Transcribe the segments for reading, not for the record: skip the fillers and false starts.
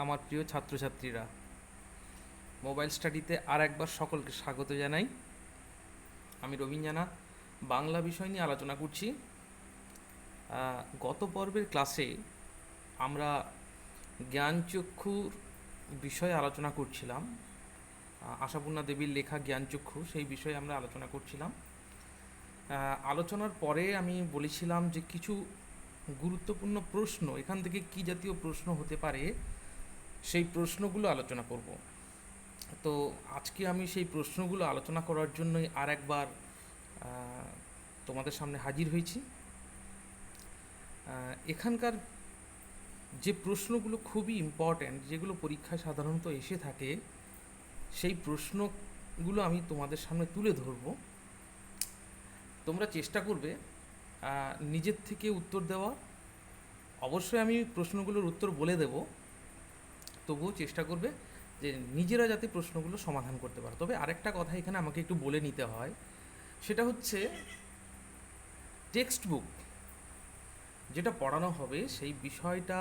আমার প্রিয় ছাত্রছাত্রীরা, মোবাইল স্টাডিতে আর একবার সকলকে স্বাগত জানাই। আমি রবীন জানা বাংলা বিষয় নিয়ে আলোচনা করছি। গত পর্বের ক্লাসে আমরা জ্ঞানচক্ষুর বিষয়ে আলোচনা করছিলাম। আশাপূর্ণা দেবীর লেখা জ্ঞানচক্ষু, সেই বিষয়ে আমরা আলোচনা করছিলাম। আলোচনার পরে আমি বলেছিলাম যে কিছু গুরুত্বপূর্ণ প্রশ্ন, এখান থেকে কী জাতীয় প্রশ্ন হতে পারে সেই প্রশ্নগুলো আলোচনা করব। তো আজকে আমি সেই প্রশ্নগুলো আলোচনা করার জন্যই আর একবার তোমাদের সামনে হাজির হয়েছি। এখানকার যে প্রশ্নগুলো খুবই ইম্পর্ট্যান্ট, যেগুলো পরীক্ষায় সাধারণত এসে থাকে, সেই প্রশ্নগুলো আমি তোমাদের সামনে তুলে ধরব। তোমরা চেষ্টা করবে নিজের থেকে উত্তর দেওয়া। অবশ্যই আমি প্রশ্নগুলোর উত্তর বলে দেব, তবুও চেষ্টা করবে যে নিজেরা যাতে প্রশ্নগুলো সমাধান করতে পারে। তবে আরেকটা কথা এখানে আমাকে একটু বলে নিতে হয়, সেটা হচ্ছে টেক্সট বুক যেটা পড়ানো হবে সেই বিষয়টা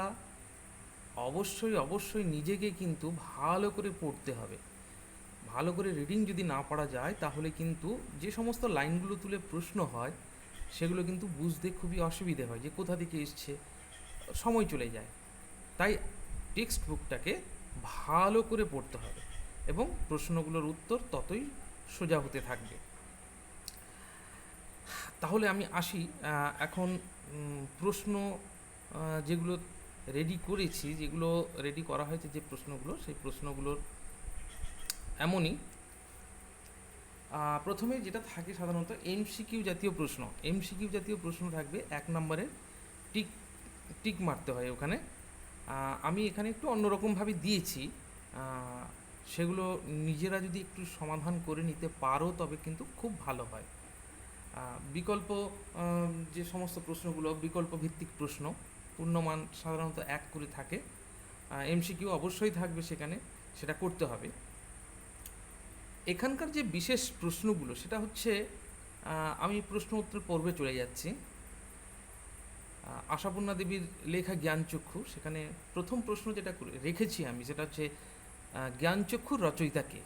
অবশ্যই নিজেকে কিন্তু ভালো করে পড়তে হবে। ভালো করে রিডিং যদি না পড়া যায়, তাহলে কিন্তু যে সমস্ত লাইনগুলো তুলে প্রশ্ন হয় সেগুলো কিন্তু বুঝতে খুবই অসুবিধে হয়, যে কোথা থেকে এসছে, সময় চলে যায়। তাই টেক্সট বুকটাকে ভালো করে পড়তে হবে এবং প্রশ্নগুলোর উত্তর ততই সোজা হতে থাকবে। তাহলে আমি আসি এখন প্রশ্ন যেগুলো রেডি করেছি, যেগুলো রেডি করা হয়েছে, যে প্রশ্নগুলো, সেই প্রশ্নগুলোর এমনই। প্রথমে যেটা থাকে সাধারণত এমসিকিউ জাতীয় প্রশ্ন। এমসিকিউ জাতীয় প্রশ্ন থাকবে 1 নম্বরের। টিক টিক মারতে হয় ওখানে। আমি এখানে একটু অন্যরকমভাবে দিয়েছি। সেগুলো নিজেরা যদি একটু সমাধান করে নিতে পারো তবে কিন্তু খুব ভালো হয়। বিকল্প যে সমস্ত প্রশ্নগুলো বিকল্প ভিত্তিক প্রশ্ন, পূর্ণমান সাধারণত 1 করে থাকে। এমসিকিউ অবশ্যই থাকবে সেখানে, সেটা করতে হবে। এখানকার যে বিশেষ প্রশ্নগুলো, সেটা হচ্ছে, আমি প্রশ্ন উত্তর পর্বে চলে যাচ্ছি। আশাপূর্ণা দেবীর লেখা জ্ঞানচক্ষু, সেখানে প্রথম প্রশ্ন যেটা রেখেছি আমি, সেটা হচ্ছে জ্ঞানচক্ষুর রচয়িতা কে?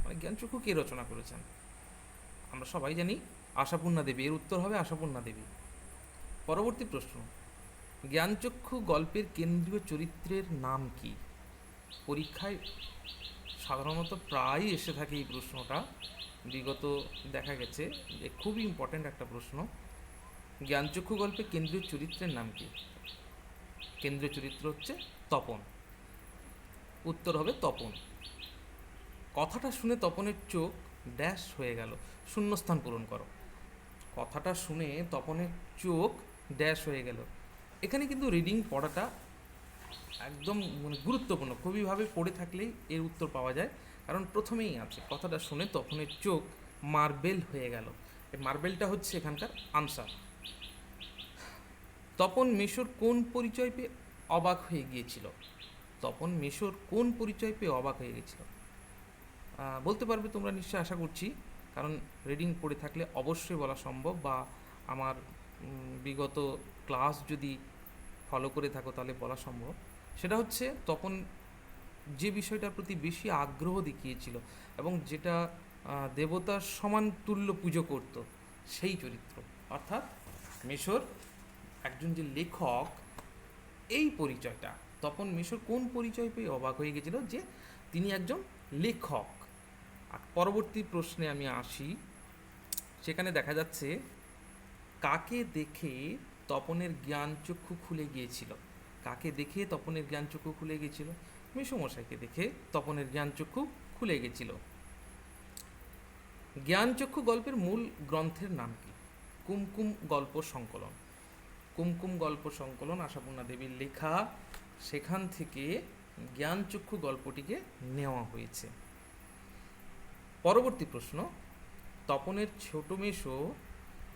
মানে জ্ঞানচক্ষু কে রচনা করেছেন? আমরা সবাই জানি আশাপূর্ণা দেবী। এর উত্তর হবে আশাপূর্ণা দেবী। পরবর্তী প্রশ্ন, জ্ঞানচক্ষু গল্পের কেন্দ্রীয় চরিত্রের নাম কি? পরীক্ষায় সাধারণত প্রায়ই এসে থাকে এই প্রশ্নটা। বিগত দেখা গেছে যে খুবই ইম্পর্ট্যান্ট একটা প্রশ্ন। জ্ঞানচক্ষু গল্পে কেন্দ্রীয় চরিত্রের নাম কি? কেন্দ্রীয় চরিত্র হচ্ছে তপন। উত্তর হবে তপন। কথাটা শুনে তপনের চোখ ড্যাশ হয়ে গেল। শূন্যস্থান পূরণ করো। কথাটা শুনে তপনের চোখ ড্যাশ হয়ে গেল। এখানে কিন্তু রিডিং পড়াটা একদম গুরুত্বপূর্ণ। খুবইভাবে পড়ে থাকলেই এর উত্তর পাওয়া যায়, কারণ প্রথমেই আছে কথাটা শুনে তপনের চোখ মার্বেল হয়ে গেল। এই মার্বেলটা হচ্ছে এখানকার আনসার। তপন মেশোর কোন পরিচয় পেয়ে অবাক হয়ে গিয়েছিল? তপন মেশোর কোন পরিচয় পেয়ে অবাক হয়ে গিয়েছিল? বলতে পারবে তোমরা নিশ্চয়ই, আশা করছি, কারণ রিডিং পড়ে থাকলে অবশ্যই বলা সম্ভব, বা আমার বিগত ক্লাস যদি ফলো করে থাকো তাহলে বলা সম্ভব। সেটা হচ্ছে তপন যে বিষয়টার প্রতি বেশি আগ্রহ দেখিয়েছিল এবং যেটা দেবতার সমান তুল্য পুজো করত, সেই চরিত্র। অর্থাৎ মেশোর একজন যে লেখক, এই পরিচয়টা, তপন মেশোর কোন পরিচয় পেয়ে অবাক হয়ে গেছিল? যে তিনি একজন লেখক। আর পরবর্তী প্রশ্নে আমি আসি। সেখানে দেখা যাচ্ছে, কাকে দেখে তপনের জ্ঞানচক্ষু খুলে গিয়েছিল? কাকে দেখে তপনের জ্ঞানচক্ষু খুলে গিয়েছিল? মেসোমশাইকে দেখে তপনের জ্ঞানচক্ষু খুলে গেছিল। জ্ঞানচক্ষু গল্পের মূল গ্রন্থের নাম কি? কুমকুম গল্প সংকলন। কুমকুম গল্প সংকলন আশাপূর্ণা দেবীর লেখা, সেখান থেকে জ্ঞানচক্ষু গল্পটিকে নেওয়া হয়েছে। পরবর্তী প্রশ্ন, তপনের ছোট মেসো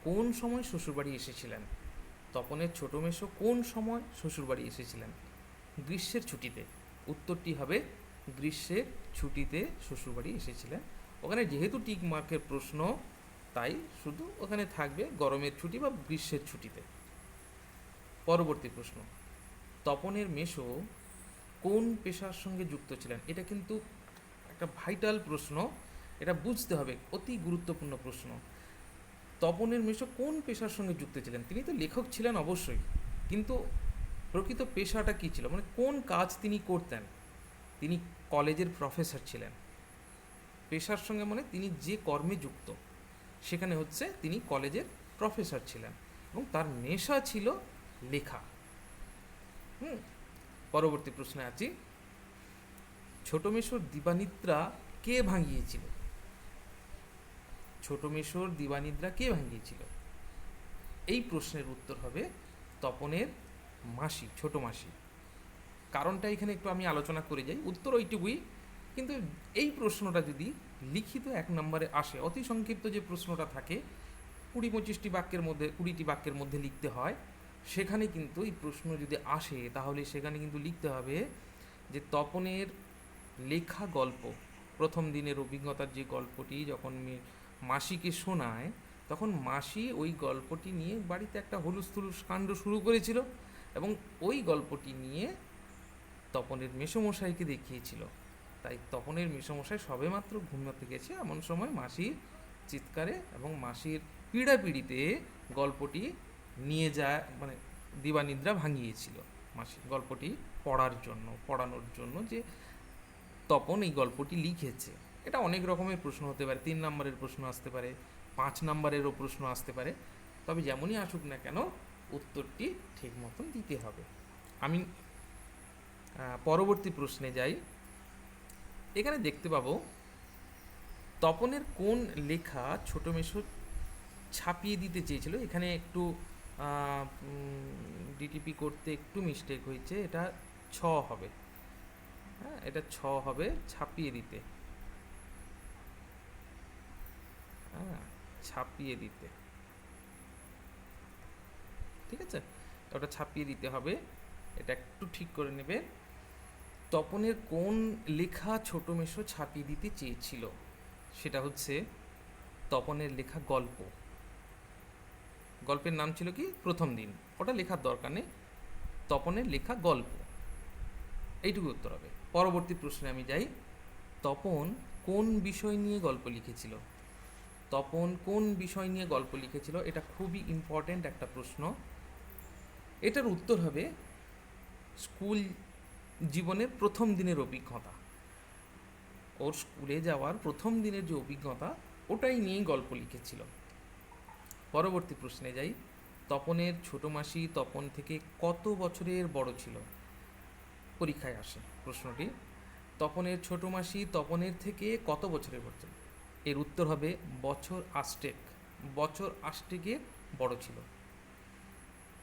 কোন সময় শ্বশুরবাড়ি এসেছিলেন? তপনের ছোট মেসো কোন সময় শ্বশুরবাড়ি এসেছিলেন? গ্রীষ্মের ছুটিতে। উত্তরটি হবে গ্রীষ্মের ছুটিতে শ্বশুরবাড়ি এসেছিলেন। ওখানে যেহেতু টিক মার্কের প্রশ্ন, তাই শুধু ওখানে থাকবে গরমের ছুটি বা গ্রীষ্মের ছুটিতে। পরবর্তী প্রশ্ন, তপনের মেসো কোন পেশার সঙ্গে যুক্ত ছিলেন? এটা কিন্তু একটা ভাইটাল প্রশ্ন, এটা বুঝতে হবে, অতি গুরুত্বপূর্ণ প্রশ্ন। তপনের মিশ্র কোন পেশার সঙ্গে যুক্ত ছিলেন? তিনি তো লেখক ছিলেন অবশ্যই, কিন্তু প্রকৃত পেশাটা কী ছিল, মানে কোন কাজ তিনি করতেন? তিনি কলেজের প্রফেসর ছিলেন। পেশার সঙ্গে মানে তিনি যে কর্মে যুক্ত, সেখানে হচ্ছে তিনি কলেজের প্রফেসর ছিলেন এবং তার নেশা ছিল লেখা। হুম। পরবর্তী প্রশ্নে আছি, ছোট মেশোর দিবানিদ্রা কে ভাঙিয়েছিল? ছোট মেশোর দিবানিদ্রা কে ভাঙিয়েছিল? এই প্রশ্নের উত্তর হবে তপনের মাসি, ছোট মাসি। কারণটা এখানে একটু আমি আলোচনা করে যাই, উত্তর ওইটুকুই, কিন্তু এই প্রশ্নটা যদি লিখিত 1 নম্বরে আসে, অতি সংক্ষিপ্ত যে প্রশ্নটা থাকে 20-25টি বাক্যের মধ্যে, 20টি বাক্যের মধ্যে লিখতে হয়, সেখানে কিন্তু এই প্রশ্ন যদি আসে তাহলে সেখানে কিন্তু লিখতে হবে যে তপনের লেখা গল্প, প্রথম দিনের অভিজ্ঞতার যে গল্পটি যখন মাসিকে শোনায়, তখন মাসি ওই গল্পটি নিয়ে বাড়িতে একটা হুলুস থুলুস কাণ্ড শুরু করেছিল এবং ওই গল্পটি নিয়ে তপনের মেসোমশাইকে দেখিয়েছিল। তাই তপনের মেসোমশাই সবেমাত্র ঘুমাতে গেছে এমন সময় মাসির চিৎকারে এবং মাসির পীড়াপিড়িতে গল্পটি নিয়ে যায়, মানে দিবানিদ্রা ভাঙিয়েছিল মাসি গল্পটি পড়ানোর জন্য যে তপন এই গল্পটি লিখেছে। এটা অনেক রকমের প্রশ্ন হতে পারে, 3 নম্বরের প্রশ্ন আসতে পারে, 5 নম্বরেরও প্রশ্ন আসতে পারে, তবে যেমনই আসুক না কেন উত্তরটি ঠিক মতন দিতে হবে। আমি পরবর্তী প্রশ্নে যাই। এখানে দেখতে পাবো তপনের কোন লেখা ছোট মেশো ছাপিয়ে দিতে চেয়েছিল। এখানে একটু ডিটিপি করতে একটু মিস্টেক হয়েছে, এটা 6 হবে। হ্যাঁ, এটা 6 হবে, ছাপিয়ে দিতে। হ্যাঁ, ছাপিয়ে দিতে, ঠিক আছে, ওটা ছাপিয়ে দিতে হবে, এটা একটু ঠিক করে নেবে। তপনের কোন লেখা ছোট মেশো ছাপিয়ে দিতে চেয়েছিল? সেটা হচ্ছে তপনের লেখা গল্প। গল্পের নাম ছিল কি? প্রথম দিন। ওটা লেখার দরকার নেই, তপনের লেখা গল্প, এইটুকু উত্তর হবে। পরবর্তী প্রশ্নে আমি যাই, তপন কোন বিষয় নিয়ে গল্প লিখেছিল? তপন কোন বিষয় নিয়ে গল্প লিখেছিল? এটা খুবই ইম্পর্ট্যান্ট একটা প্রশ্ন। এটার উত্তর হবে স্কুল জীবনের প্রথম দিনের অভিজ্ঞতা। ওর স্কুলে যাওয়ার প্রথম দিনের যে অভিজ্ঞতা, ওটাই নিয়েই গল্প লিখেছিল। পরবর্তী প্রশ্নে যাই, তপনের ছোট মাসি তপন থেকে কত বছরের বড় ছিল? পরীক্ষায় আসে প্রশ্নটি। তপনের ছোট মাসি তপনের থেকে কত বছরের বড় ছিল? এর উত্তর হবে বছর আষ্টেক। বছর আষ্টেকের বড় ছিল।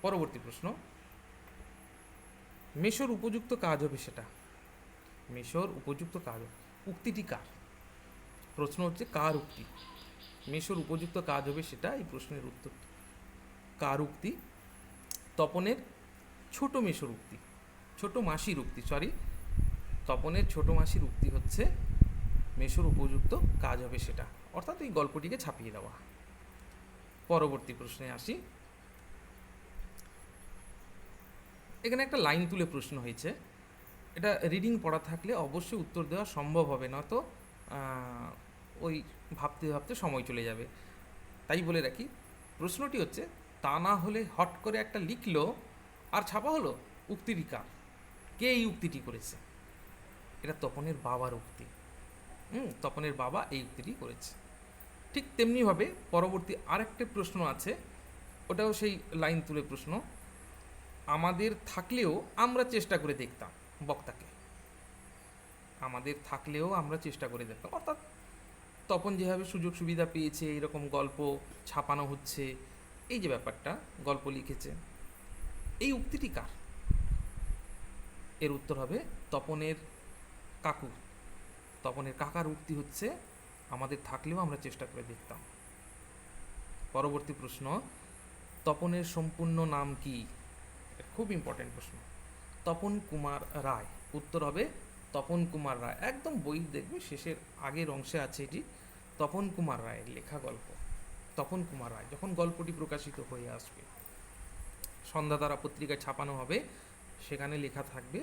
পরবর্তী প্রশ্ন, মেশোর উপযুক্ত কাজ হবে সেটা। মেশোর উপযুক্ত কাজ, উক্তিটি কার? প্রশ্ন হচ্ছে কার উক্তি? মেশোর উপযুক্ত কাজ হবে সেটা, এই প্রশ্নের উত্তর কার উক্তি? তপনের ছোট মেশোর উক্তি, ছোট মাসির উক্তি, সরি, তপনের ছোট মাসির উক্তি হচ্ছে মেশোর উপযুক্ত কাজ হবে সেটা, অর্থাৎ এই গল্পটিকে ছাপিয়ে দেওয়া। পরবর্তী প্রশ্নে আসি। এখানে একটা লাইন তুলে প্রশ্ন হয়েছে, এটা রিডিং পড়া থাকলে অবশ্যই উত্তর দেওয়া সম্ভব হবে, না তো ওই ভাবতে ভাবতে সময় চলে যাবে। তাই বলে রাখি, প্রশ্নটি হচ্ছে, তা না হলে হট করে একটা লিখলো আর ছাপা হলো, উক্তিটি কার? কে এই উক্তিটি করেছে? এটা তপনের বাবার উক্তি। তপনের বাবা এই উক্তিটি করেছে। ঠিক তেমনিভাবে পরবর্তী আরেকটা প্রশ্ন আছে, ওটাও সেই লাইন তুলে প্রশ্ন, আমাদের থাকলেও আমরা চেষ্টা করে দেখতাম, বক্তাকে, আমাদের থাকলেও আমরা চেষ্টা করে দেখতাম, অর্থাৎ তপন যেভাবে সুযোগ সুবিধা পেয়েছে, এরকম গল্প ছাপানো হচ্ছে, এই যে ব্যাপারটা, গল্প লিখেছে, এই উক্তিটি কার? এর উত্তর হবে তপনের কাকু। তপনের কাকার উক্তি হচ্ছে, আমাদের থাকলেও আমরা চেষ্টা করে দেখতাম। পরবর্তী প্রশ্ন, তপনের সম্পূর্ণ নাম কি? খুব ইম্পর্টেন্ট প্রশ্ন। তপন কুমার রায়। উত্তর হবে তপন কুমার রায়। একদম বই দেখবে শেষের আগের অংশে আছে এটি, তপন কুমার রায়ের লেখা গল্প। তপন কুমার রায়, যখন গল্পটি প্রকাশিত হয়ে আসবে, সন্ধ্যাতারা পত্রিকায় ছাপানো হবে, সেখানে লেখা থাকবে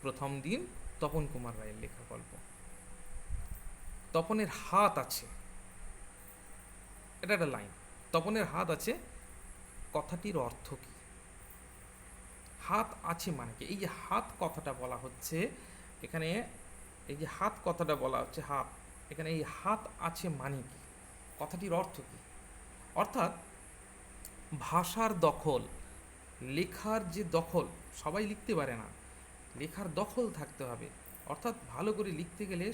প্রথম দিন তপন কুমার রায়ের লেখা গল্প। তপনের হাত আছে, এটা একটা লাইন। তপনের হাত আছে, কথাটির অর্থ কি? হাত আছে মানে কি? এই যে হাত কথাটা বলা হচ্ছে এখানে, এই যে হাত কথাটা বলা হচ্ছে, হাত, এখানে এই হাত আছে মানে কি? কথাটির অর্থ কি? অর্থাৎ ভাষার দখল, লেখার যে দখল, সবাই লিখতে পারে না, লেখার দখল থাকতে হবে। অর্থাৎ ভালো করে লিখতে গেলে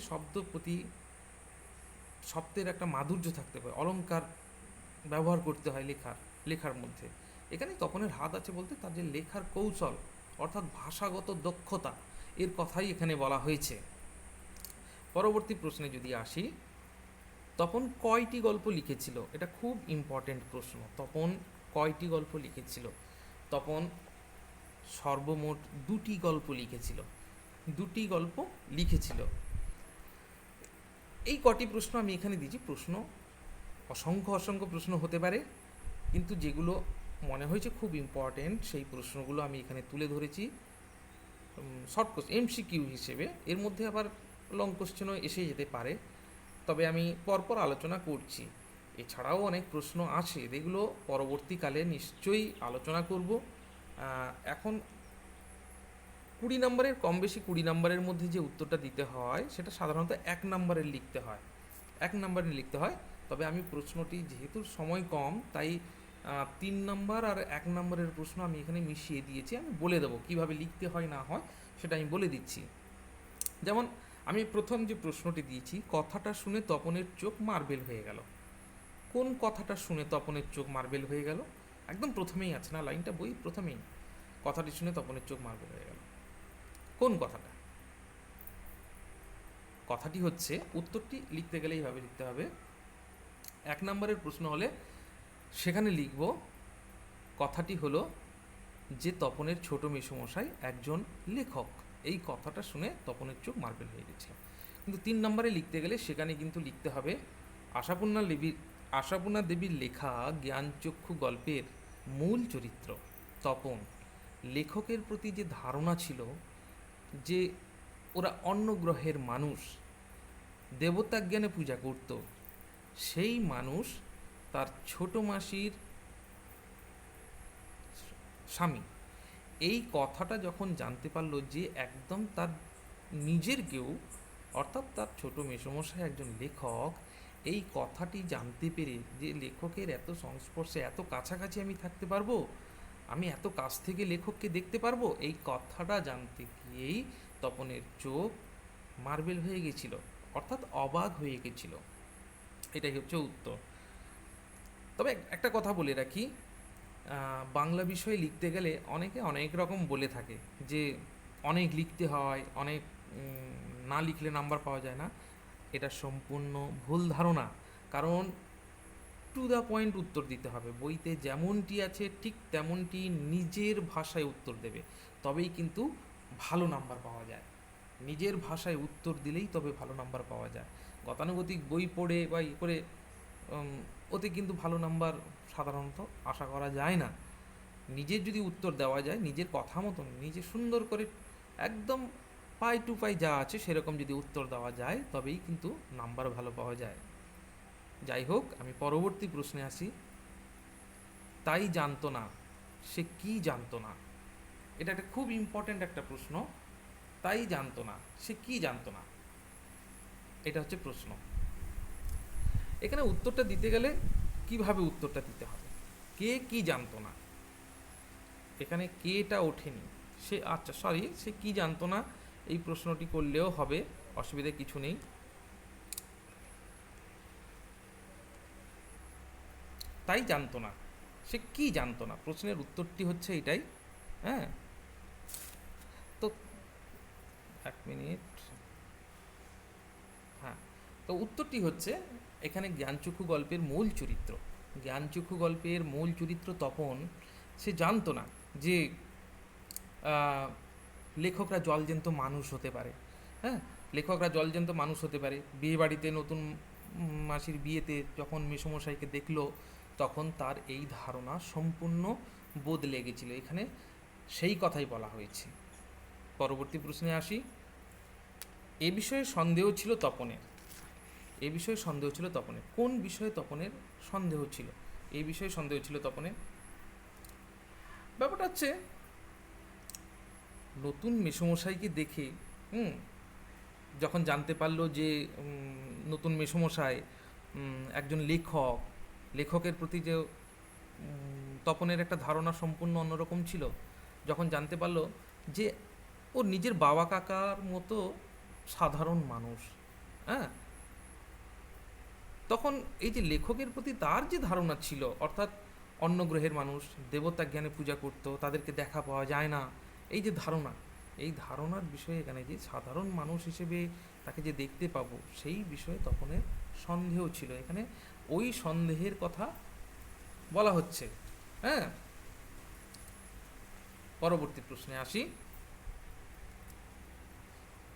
শব্দের একটা মাধুর্য থাকতে হবে, অলংকার ব্যবহার করতে হয় লেখার মধ্যে। এখানে তপনের হাত আছে বলতে তার যে লেখার কৌশল, অর্থাৎ ভাষাগত দক্ষতা, এর কথাই এখানে বলা হয়েছে। পরবর্তী প্রশ্নে যদি আসি, তপন কয়টি গল্প লিখেছিল? এটা খুব ইম্পর্টেন্ট প্রশ্ন। তপন কয়টি গল্প লিখেছিল? তপন সর্বমোট 2টি গল্প লিখেছিল। 2টি গল্প লিখেছিল। এই কটি প্রশ্ন আমি এখানে দিয়েছি। প্রশ্ন অসংখ্য প্রশ্ন হতে পারে, কিন্তু যেগুলো মনে হয়েছে খুব ইম্পর্টেন্ট সেই প্রশ্নগুলো আমি এখানে তুলে ধরেছি শর্ট কোশ্চেন, এমসিকিউ হিসেবে। এর মধ্যে আবার লং কোশ্চেনও এসে যেতে পারে, তবে আমি পরপর আলোচনা করছি। এছাড়াও অনেক প্রশ্ন আছে, যেগুলো পরবর্তীকালে নিশ্চয়ই আলোচনা করব। এখন 20 নম্বরের, কম বেশি 20 নম্বরের মধ্যে যে উত্তরটা দিতে হয় সেটা সাধারণত 1 নম্বরের লিখতে হয়, 1 নম্বরের লিখতে হয়। তবে আমি প্রশ্নটি, যেহেতু সময় কম, তাই 3 নম্বর আর 1 নম্বরের প্রশ্ন আমি এখানে মিশিয়ে দিয়েছি। আমি বলে দেবো কীভাবে লিখতে হয় না হয়, সেটা আমি বলে দিচ্ছি। যেমন আমি প্রথম যে প্রশ্নটি দিয়েছি, কথাটা শুনে তপনের চোখ মার্বেল হয়ে গেল। কোন কথাটা শুনে তপনের চোখ মার্বেল হয়ে গেল? একদম প্রথমেই আছে না লাইনটা, বই প্রথমেই, কথাটি শুনে তপনের চোখ মার্বেল হয়ে গেল। কোন কথাটা? কথাটি হচ্ছে, উত্তরটি লিখতে গেলে এইভাবে লিখতে হবে। 1 নম্বরের প্রশ্ন হলে সেখানে লিখব, কথাটি হলো যে তপনের ছোট মেসোমশাই একজন লেখক। এই কথাটা শুনে তপনের চোখ মার্বেল হয়ে গেছে। কিন্তু 3 নম্বরে লিখতে গেলে সেখানে কিন্তু লিখতে হবে, আশাপূর্ণা দেবীর লেখা জ্ঞানচক্ষু গল্পের মূল চরিত্র তপন। লেখকের প্রতি যে ধারণা ছিল যে ওরা অন্য গ্রহের মানুষ, দেবতা জ্ঞানে পূজা করত, সেই মানুষ তার ছোট মাসির স্বামী। এই কথাটা যখন জানতে পারলো যে একদম তার নিজের কেউ, অর্থাৎ তার ছোট মেসোমশাই একজন লেখক, এই কথাটি জানতে পেরে যে লেখকের এত সংস্পর্শে, এত কাছাকাছি আমি থাকতে পারবো, আমি এত কাছ থেকে লেখককে দেখতে পারবো, এই কথাটা জানতে গিয়েই তপনের চোখ মার্বেল হয়ে গেছিল, অর্থাৎ অবাক হয়ে গেছিল। এটাই হচ্ছে উত্তর। তবে একটা কথা বলে রাখি, বাংলা বিষয়ে লিখতে গেলে অনেকে অনেক রকম বলে থাকে যে অনেক লিখতে হয়, অনেক না লিখলে নাম্বার পাওয়া যায় না। এটা সম্পূর্ণ ভুল ধারণা। কারণ টু দ্য পয়েন্ট উত্তর দিতে হবে। বইতে যেমনটি আছে ঠিক তেমনটি নিজের ভাষায় উত্তর দেবে, তবেই কিন্তু ভালো নাম্বার পাওয়া যায়। নিজের ভাষায় উত্তর দিলেই তবে ভালো নাম্বার পাওয়া যায়। গতানুগতিক বই পড়ে বা ই করে ওতে কিন্তু ভালো নাম্বার সাধারণত আশা করা যায় না। নিজের যদি উত্তর দেওয়া যায়, নিজের কথা মতন, নিজে সুন্দর করে একদম পাই টু পাই যা আছে সেরকম যদি উত্তর দেওয়া যায়, তবেই কিন্তু নাম্বার ভালো পাওয়া যায়। যাই হোক, আমি পরবর্তী প্রশ্নে আসি। তাই জানতো না, সে কি জানতো না? এটা একটা খুব ইম্পর্ট্যান্ট একটা প্রশ্ন। তাই জানতো না, সে কি জানতো না, এটা হচ্ছে প্রশ্ন। এখানে উত্তরটা দিতে গেলে কিভাবে উত্তরটা দিতে হবে? কে কি জানতো না, এখানে কেটা ওঠেনি। সে কি জানতো না, এই প্রশ্নটি করলেও হবে, অসুবিধা কিছু নেই। তাই জানতো না, সে কি জানতো না, প্রশ্নের উত্তরটি হচ্ছে এটাই। হ্যাঁ, তো 1 মিনিট। হ্যাঁ, তো উত্তরটি হচ্ছে এখানে জ্ঞানচক্ষু গল্পের মূল চরিত্র। জ্ঞানচক্ষু গল্পের মূল চরিত্র তপন। সে জানতো না যে লেখকরা জলজ্যান্ত মানুষ হতে পারে। হ্যাঁ, লেখকরা জলজ্যান্ত মানুষ হতে পারে। বিয়ে বাড়িতে নতুন মাসির বিয়েতে যখন মেসোমশাইকে দেখলো, তখন তার এই ধারণা সম্পূর্ণ বদলে গেছিল। এখানে সেই কথাই বলা হয়েছে। পরবর্তী প্রশ্নে আসি। এ বিষয়ে সন্দেহ ছিল তপনের। এ বিষয়ে সন্দেহ ছিল তপনের। কোন বিষয়ে তপনের সন্দেহ ছিল? এই বিষয়ে সন্দেহ ছিল তপনের। ব্যাপারটা হচ্ছে, নতুন মেসমশাইকে দেখে যখন জানতে পারলো যে নতুন মেসমশাই একজন লেখক, লেখকের প্রতি যে তপনের একটা ধারণা সম্পূর্ণ অন্যরকম ছিল, যখন জানতে পারলো যে ওর নিজের বাবা কাকার মতো সাধারণ মানুষ, হ্যাঁ, তখন এই যে লেখকের প্রতি তার যে ধারণা ছিল, অর্থাৎ অন্য গ্রহের মানুষ দেবতা জ্ঞানে পূজা করত, তাদেরকে দেখা পাওয়া যায় না, এই যে ধারণা, এই ধারণার বিষয়ে এখানে যে সাধারণ মানুষ হিসেবে তাকে যে দেখতে পাবো, সেই বিষয়ে তপনের সন্দেহ ছিল। এখানে ওই সন্দেহের কথা বলা হচ্ছে। হ্যাঁ, পরবর্তী প্রশ্নে আসি।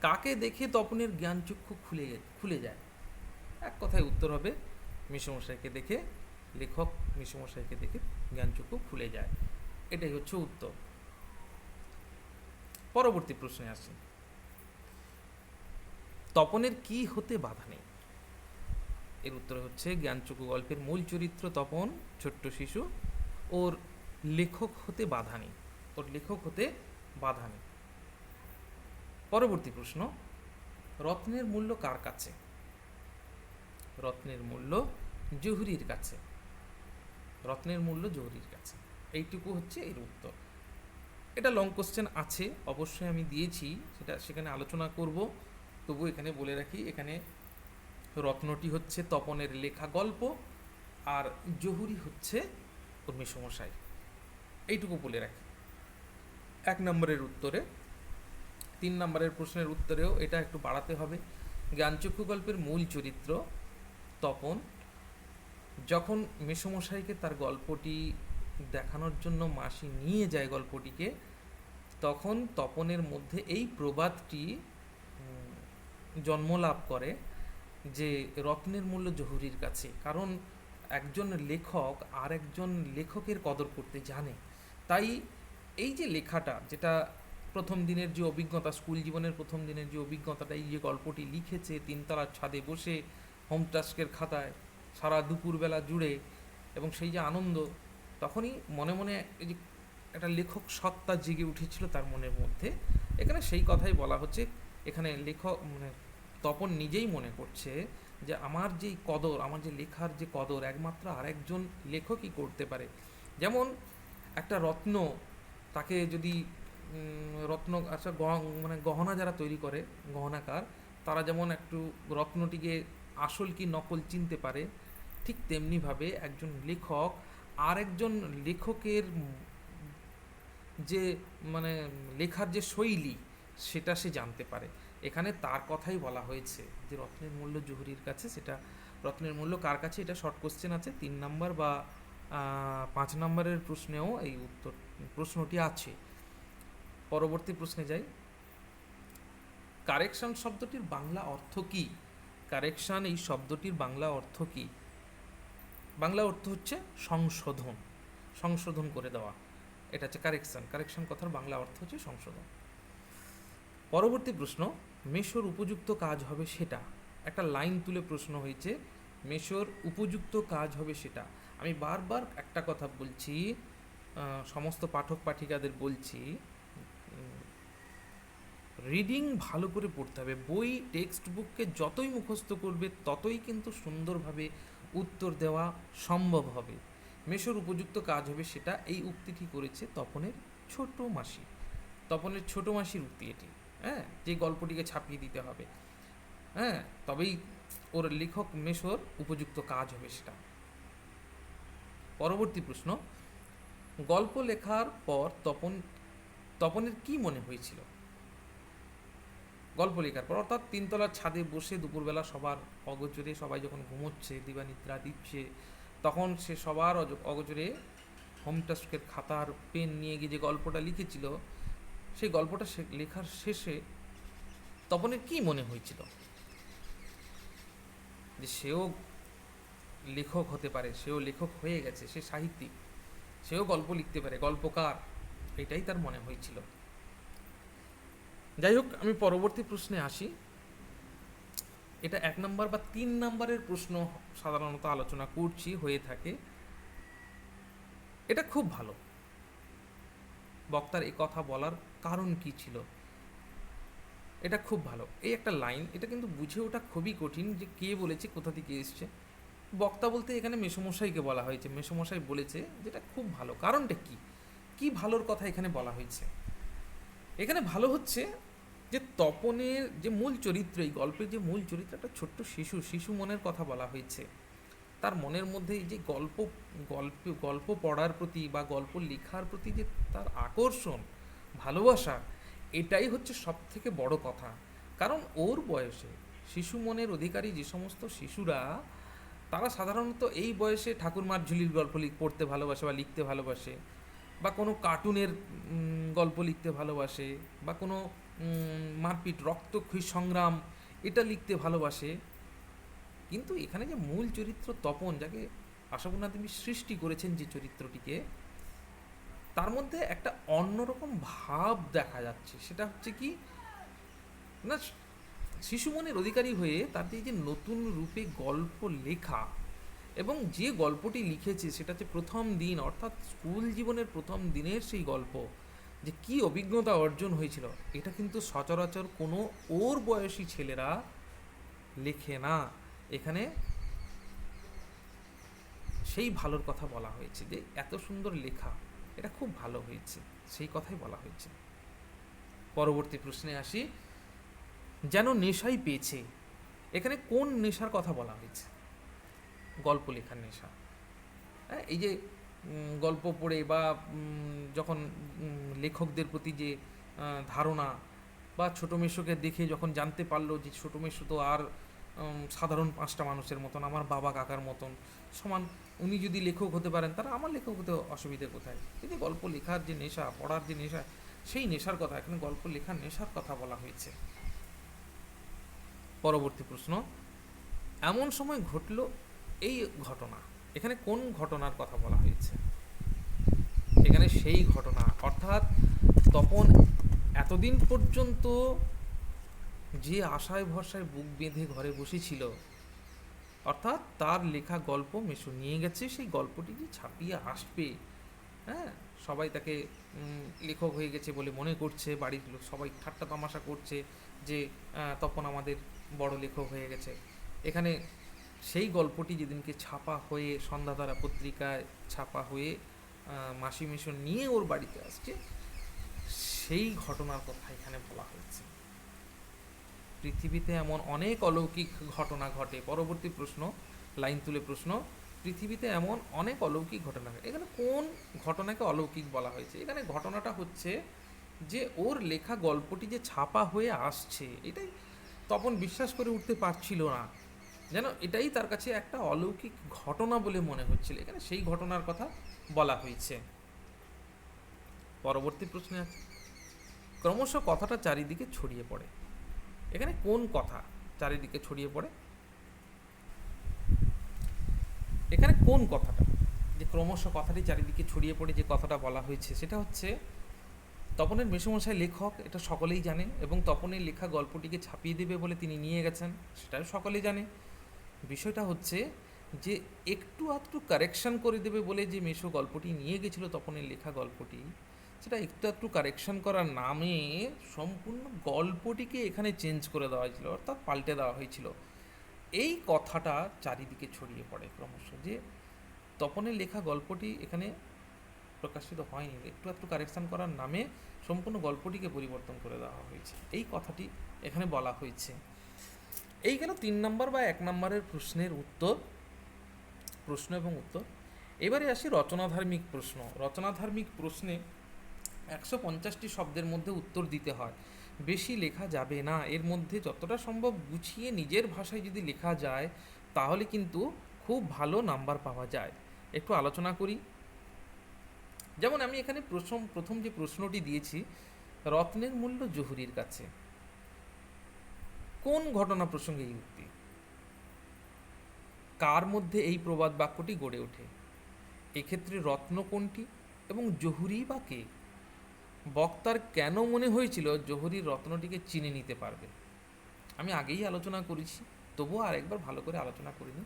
কাকে দেখে তপনের জ্ঞানচক্ষু খুলে যায়? এক কথায় উত্তর হবে মেসমশাইকে দেখে, লেখক মেসমশাইকে দেখে জ্ঞানচক্ষু খুলে যায়, এটাই হচ্ছে উত্তর। পরবর্তী প্রশ্নে আসি। তপনের কি হতে বাধা নেই? এর উত্তর হচ্ছে জ্ঞানচক্ষু গল্পের মূল চরিত্র তপন ছোট্ট শিশু, ওর লেখক হতে বাধা নেই, ওর লেখক হতে বাধা নেই। পরবর্তী প্রশ্ন, রত্নের মূল্য কার কাছে? রত্নের মূল্য জহুরির কাছে। রত্নের মূল্য জহুরির কাছে, এইটুকু হচ্ছে এর উত্তর। এটা লং কোশ্চেন আছে, অবশ্যই আমি দিয়েছি, সেটা সেখানে আলোচনা করব, তবু এখানে বলে রাখি, এখানে রত্নটি হচ্ছে তপনের লেখা গল্প, আর জহুরি হচ্ছে ওর মেসমশাই, এইটুকু বলে রাখি। 1 নম্বরের উত্তরে। 3 নম্বরের প্রশ্নের উত্তরেও এটা একটু বাড়াতে হবে। জ্ঞানচক্ষু গল্পের মূল চরিত্র তপন যখন মেসমশাইকে তার গল্পটি দেখানোর জন্য মাসি নিয়ে যায় গল্পটিকে, তখন তপনের মধ্যে এই প্রবাদটি জন্মলাভ করে যে রত্নের মূল্য জহুরির কাছে। কারণ একজন লেখক আর একজন লেখকের কদর করতে জানে। তাই এই যে লেখাটা, যেটা প্রথম দিনের যে অভিজ্ঞতা, স্কুল জীবনের প্রথম দিনের যে অভিজ্ঞতাটা, এই যে গল্পটি লিখেছে তিনতলার ছাদে বসে হোম টাস্কের খাতায় সারা দুপুরবেলা জুড়ে, এবং সেই যে আনন্দ, তখনই মনে মনে এই যে একটা লেখক সত্তা জেগে উঠেছিল তার মনের মধ্যে, এখানে সেই কথাই বলা হচ্ছে। এখানে লেখক মানে তপন নিজেই মনে করছে যে আমার যেই কদর, আমার যে লেখার যে কদর, একমাত্র আরেকজন লেখকই করতে পারে। যেমন একটা রত্ন, তাকে যদি রত্ন আচ্ছা মানে গহনা যারা তৈরি করে, গহনাকার, তারা যেমন একটু রত্নটিকে আসল কি নকল চিনতে পারে, ঠিক তেমনিভাবে একজন লেখক আর একজন লেখকের যে মানে লেখার যে শৈলী, সেটা সে জানতে পারে। এখানে তার কথাই বলা হয়েছে যে রত্নের মূল্য জহুরির কাছে। সেটা রত্নের মূল্য কার কাছে, এটা শর্ট কোশ্চেন আছে 3 নম্বর বা 5 নম্বরের প্রশ্নেও এই প্রশ্নটি আছে। পরবর্তী প্রশ্নে যাই। কারেকশন শব্দটির বাংলা অর্থ কি? কারেকশন এই শব্দটির বাংলা অর্থ কি? বাংলা অর্থ হচ্ছে সংশোধন, সংশোধন করে দেওয়া, এটা হচ্ছে কারেকশন। কারেকশন কথার বাংলা অর্থ হচ্ছে সংশোধন। পরবর্তী প্রশ্ন, মেশোর উপযুক্ত কাজ হবে সেটা। একটা লাইন তুলে প্রশ্ন হয়েছে, মেশোর উপযুক্ত কাজ হবে সেটা। আমি বারবার একটা কথা বলছি, সমস্ত পাঠক পাঠিকাদের বলছি, রিডিং ভালো করে পড়তে হবে। বই টেক্সট বুককে যতই মুখস্থ করবে ততই কিন্তু সুন্দরভাবে উত্তর দেওয়া সম্ভব হবে। মেশোর উপযুক্ত কাজ হবে সেটা, এই উক্তিটি করেছে তপনের ছোট মাসি। তপনের ছোট মাসির উক্তি এটি, হ্যাঁ, যে গল্পটিকে ছাপিয়ে দিতে হবে, হ্যাঁ, তবেই ওর লেখক মেশোর উপযুক্ত কাজ হবে সেটা। পরবর্তী প্রশ্ন, গল্প লেখার পর তপনের কি মনে হয়েছিল? গল্প লেখার পর, অর্থাৎ তিনতলার ছাদে বসে দুপুরবেলা সবার অগোচরে, সবাই যখন ঘুমোচ্ছে, দিবানিদ্রা দিচ্ছে, তখন সে সবার অগোচরে হোম টাস্কের খাতার পেন নিয়ে গিয়ে যে গল্পটা লিখেছিল, সেই গল্পটা লেখার শেষে তপনের কি মনে হয়েছিল? যে সেও লেখক হতে পারে, সেও লেখক হয়ে গেছে, সে সাহিত্যিক, সেও গল্প লিখতে পারে, গল্পকার, এটাই তার মনে হয়েছিল। যাই হোক, আমি পরবর্তী প্রশ্নে আসি। এটা 1 নম্বর বা 3 নম্বরের প্রশ্ন সাধারণত আলোচনা করছি, হয়ে থাকে। এটা খুব ভালো। বক্তার এই কথা বলার কারণ কি ছিল, এটা খুব ভালো। এই একটা লাইন, এটা কিন্তু বুঝে ওঠা খুবই কঠিন যে কে বলেছে, কোথা থেকে এসছে। বক্তা বলতে এখানে মেসোমশাইকে বলা হয়েছে, মেসোমশাই বলেছে, যেটা খুব ভালো। কারণটা কি, কি ভালোর কথা এখানে বলা হয়েছে? এখানে ভালো হচ্ছে যে তপনের যে মূল চরিত্র, এই গল্পের যে মূল চরিত্র, একটা ছোট্ট শিশু মনের কথা বলা হয়েছে। তার মনের মধ্যে এই যে গল্প পড়ার প্রতি বা গল্প লেখার প্রতি যে তার আকর্ষণ, ভালোবাসা, এটাই হচ্ছে সব থেকে বড় কথা। কারণ ওর বয়সে শিশু মনের অধিকারী যে সমস্ত শিশুরা, তারা সাধারণত এই বয়সে ঠাকুরমার ঝুলির গল্প পড়তে ভালোবাসে বা লিখতে ভালোবাসে, বা কোনো কার্টুনের গল্প লিখতে ভালোবাসে, বা কোনো মারপিট, রক্তক্ষয়ী সংগ্রাম, এটা লিখতে ভালোবাসে। কিন্তু এখানে যে মূল চরিত্র তপন, যাকে আশাপূর্ণা দেবী সৃষ্টি করেছেন যে চরিত্রটিকে, তার মধ্যে একটা অন্যরকম ভাব দেখা যাচ্ছে। সেটা হচ্ছে কি না, শিশু মনের অধিকারী হয়ে তার এই যে নতুন রূপে গল্প লেখা, এবং যে গল্পটি লিখেছে সেটা হচ্ছে প্রথম দিন, অর্থাৎ স্কুল জীবনের প্রথম দিনের সেই গল্প, যে কি অভিজ্ঞতা অর্জন হয়েছিল, এটা কিন্তু সচরাচর কোনো ওর বয়সী ছেলেরা লেখে না। এখানে সেই ভালোর কথা বলা হয়েছে, যে এত সুন্দর লেখা, এটা খুব ভালো হয়েছে, সেই কথাই বলা হয়েছে। পরবর্তী প্রশ্নে আসি। যেন নেশাই পেয়েছে, এখানে কোন নেশার কথা বলা হয়েছে? গল্প লেখার নেশা। হ্যাঁ, এই যে গল্প পড়ে বা যখন লেখকদের প্রতি যে ধারণা, বা ছোটো মেশোকে দেখে যখন জানতে পারলো যে ছোটো মেশো তো আর সাধারণ 5টা মানুষের মতন, আমার বাবা কাকার মতন সমান, উনি যদি লেখক হতে পারেন, তারা আমার লেখক হতে অসুবিধে কোথায়? এই যে গল্প লেখার যে নেশা, পড়ার যে নেশা, সেই নেশার কথা, এখানে গল্প লেখার নেশার কথা বলা হয়েছে। পরবর্তী প্রশ্ন। এমন সময় ঘটল এই ঘটনা, এখানে কোন ঘটনার কথা বলা হয়েছে? এখানে সেই ঘটনা, অর্থাৎ তপন এতদিন পর্যন্ত যে আশায় ভরসায় বুক বেঁধে ঘরে বসেছিল, অর্থাৎ তার লেখা গল্প মেশো নিয়ে গেছে, সেই গল্পটি যে ছাপিয়ে আসবে, হ্যাঁ, সবাই তাকে লেখক হয়ে গেছে বলে মনে করছে, বাড়ির লোক সবাই ঠাট্টা তামাশা করছে যে তপন আমাদের বড় লেখক হয়ে গেছে। এখানে সেই গল্পটি যেদিনকে ছাপা হয়ে সন্ধ্যাতারা পত্রিকায় ছাপা হয়ে মাসি মেশো নিয়ে ওর বাড়িতে আসছে, সেই ঘটনার কথা এখানে বলা হয়েছে। পৃথিবীতে এমন অনেক অলৌকিক ঘটনা ঘটে। পরবর্তী প্রশ্ন, লাইন তুলে প্রশ্ন। পৃথিবীতে এমন অনেক অলৌকিক ঘটনা ঘটে, এখানে কোন ঘটনাকে অলৌকিক বলা হয়েছে? এখানে ঘটনাটা হচ্ছে যে ওর লেখা গল্পটি যে ছাপা হয়ে আসছে, এটাই তপন বিশ্বাস করে উঠতে পারছিল না, যেন এটাই তার কাছে একটা অলৌকিক ঘটনা বলে মনে হচ্ছিল। এখানে সেই ঘটনার কথা বলা হয়েছে। পরবর্তী প্রশ্নে আছে, ক্রমশ কথাটা চারিদিকে ছড়িয়ে পড়ে, এখানে কোন কথা চারিদিকে ছড়িয়ে পড়ে? এখানে কোন কথাটা, যে ক্রমশ কথাটি চারিদিকে ছড়িয়ে পড়ে যে কথাটা বলা হয়েছে, সেটা হচ্ছে তপনের মেসোমশাই লেখক, এটা সকলেই জানে, এবং তপনের লেখা গল্পটিকে ছাপিয়ে দেবে বলে তিনি নিয়ে গেছেন, সেটাও সকলেই জানে। বিষয়টা হচ্ছে যে একটু আধটু কারেকশন করে দেবে বলে যে মেশো গল্পটি নিয়ে গেছিল, তপনের লেখা গল্পটি, সেটা একটু একটু কারেকশন করার নামে সম্পূর্ণ গল্পটিকে এখানে চেঞ্জ করে দেওয়া হয়েছিল, অর্থাৎ পাল্টে দেওয়া হয়েছিল। এই কথাটা চারিদিকে ছড়িয়ে পড়ে ক্রমশ, যে তপনের লেখা গল্পটি এখানে প্রকাশিত হয়নি, একটু একটু কারেকশন করার নামে সম্পূর্ণ গল্পটিকে পরিবর্তন করে দেওয়া হয়েছে, এই কথাটি এখানে বলা হয়েছে। এই গেল 3 নম্বর বা 1 নম্বরের প্রশ্নের উত্তর, প্রশ্ন এবং উত্তর। এবারে আসি রচনাধার্মিক প্রশ্ন। রচনাধার্মিক প্রশ্নে 150টি শব্দের মধ্যে উত্তর দিতে হয়, বেশি লেখা যাবে না। এর মধ্যে যতটা সম্ভব গুছিয়ে নিজের ভাষায় যদি লেখা যায়, তাহলে কিন্তু খুব ভালো নাম্বার পাওয়া যায়। একটু আলোচনা করি। যেমন আমি এখানে প্রথম যে প্রশ্নটি দিয়েছি, রত্নের মূল্য জহুরির কাছে, কোন ঘটনা প্রসঙ্গে এই উক্তি? কার মধ্যে এই প্রবাদ বাক্যটি গড়ে ওঠে? এক্ষেত্রে রত্ন কোনটি এবং জহুরি বা কে? বক্তার কেন মনে হয়েছিল জহুরি রত্নটিকে চিনে নিতে পারবে? আমি আগেই আলোচনা করেছি, তবুও আরেকবার ভালো করে আলোচনা করিনি।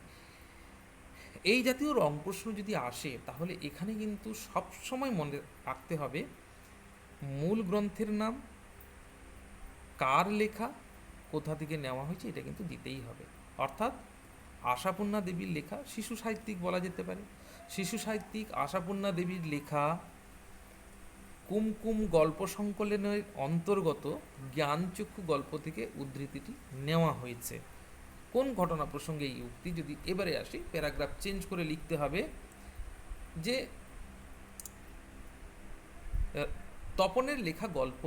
এই জাতীয় রং প্রশ্ন যদি আসে তাহলে এখানে কিন্তু সবসময় মনে রাখতে হবে মূল গ্রন্থের নাম, কার লেখা, কোথা থেকে নেওয়া হয়েছে, এটা কিন্তু দিতেই হবে। অর্থাৎ আশাপূর্ণা দেবীর লেখা, শিশু সাহিত্যিক বলা যেতে পারে। শিশু সাহিত্যিক আশাপূর্ণা দেবীর লেখা কুমকুম গল্প সংকলনের অন্তর্গত জ্ঞানচক্ষু গল্প থেকে উদ্ধৃতিটি নেওয়া হয়েছে। কোন ঘটনা প্রসঙ্গে এই উক্তি? যদি এবারে আসি, প্যারাগ্রাফ চেঞ্জ করে লিখতে হবে যে তপনের লেখা গল্প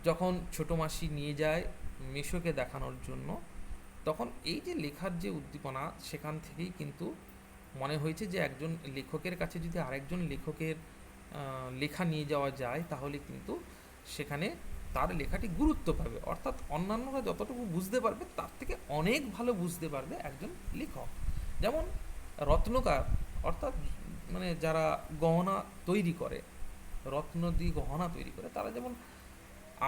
যখন ছোট মাসি নিয়ে যায় মেশোকে দেখানোর জন্য, তখন এই যে লেখার যে উদ্দীপনা, সেখান থেকেই কিন্তু মনে হয়েছে যে একজন লেখকের কাছে যদি আরেকজন লেখকের লেখা নিয়ে যাওয়া যায় তাহলে কিন্তু সেখানে তার লেখাটি গুরুত্ব পাবে। অর্থাৎ অন্যান্যরা যতটুকু বুঝতে পারবে তার থেকে অনেক ভালো বুঝতে পারবে একজন লেখক। যেমন রত্নকার, অর্থাৎ মানে যারা গহনা তৈরি করে, রত্ন দিয়ে গহনা তৈরি করে, তারা যেমন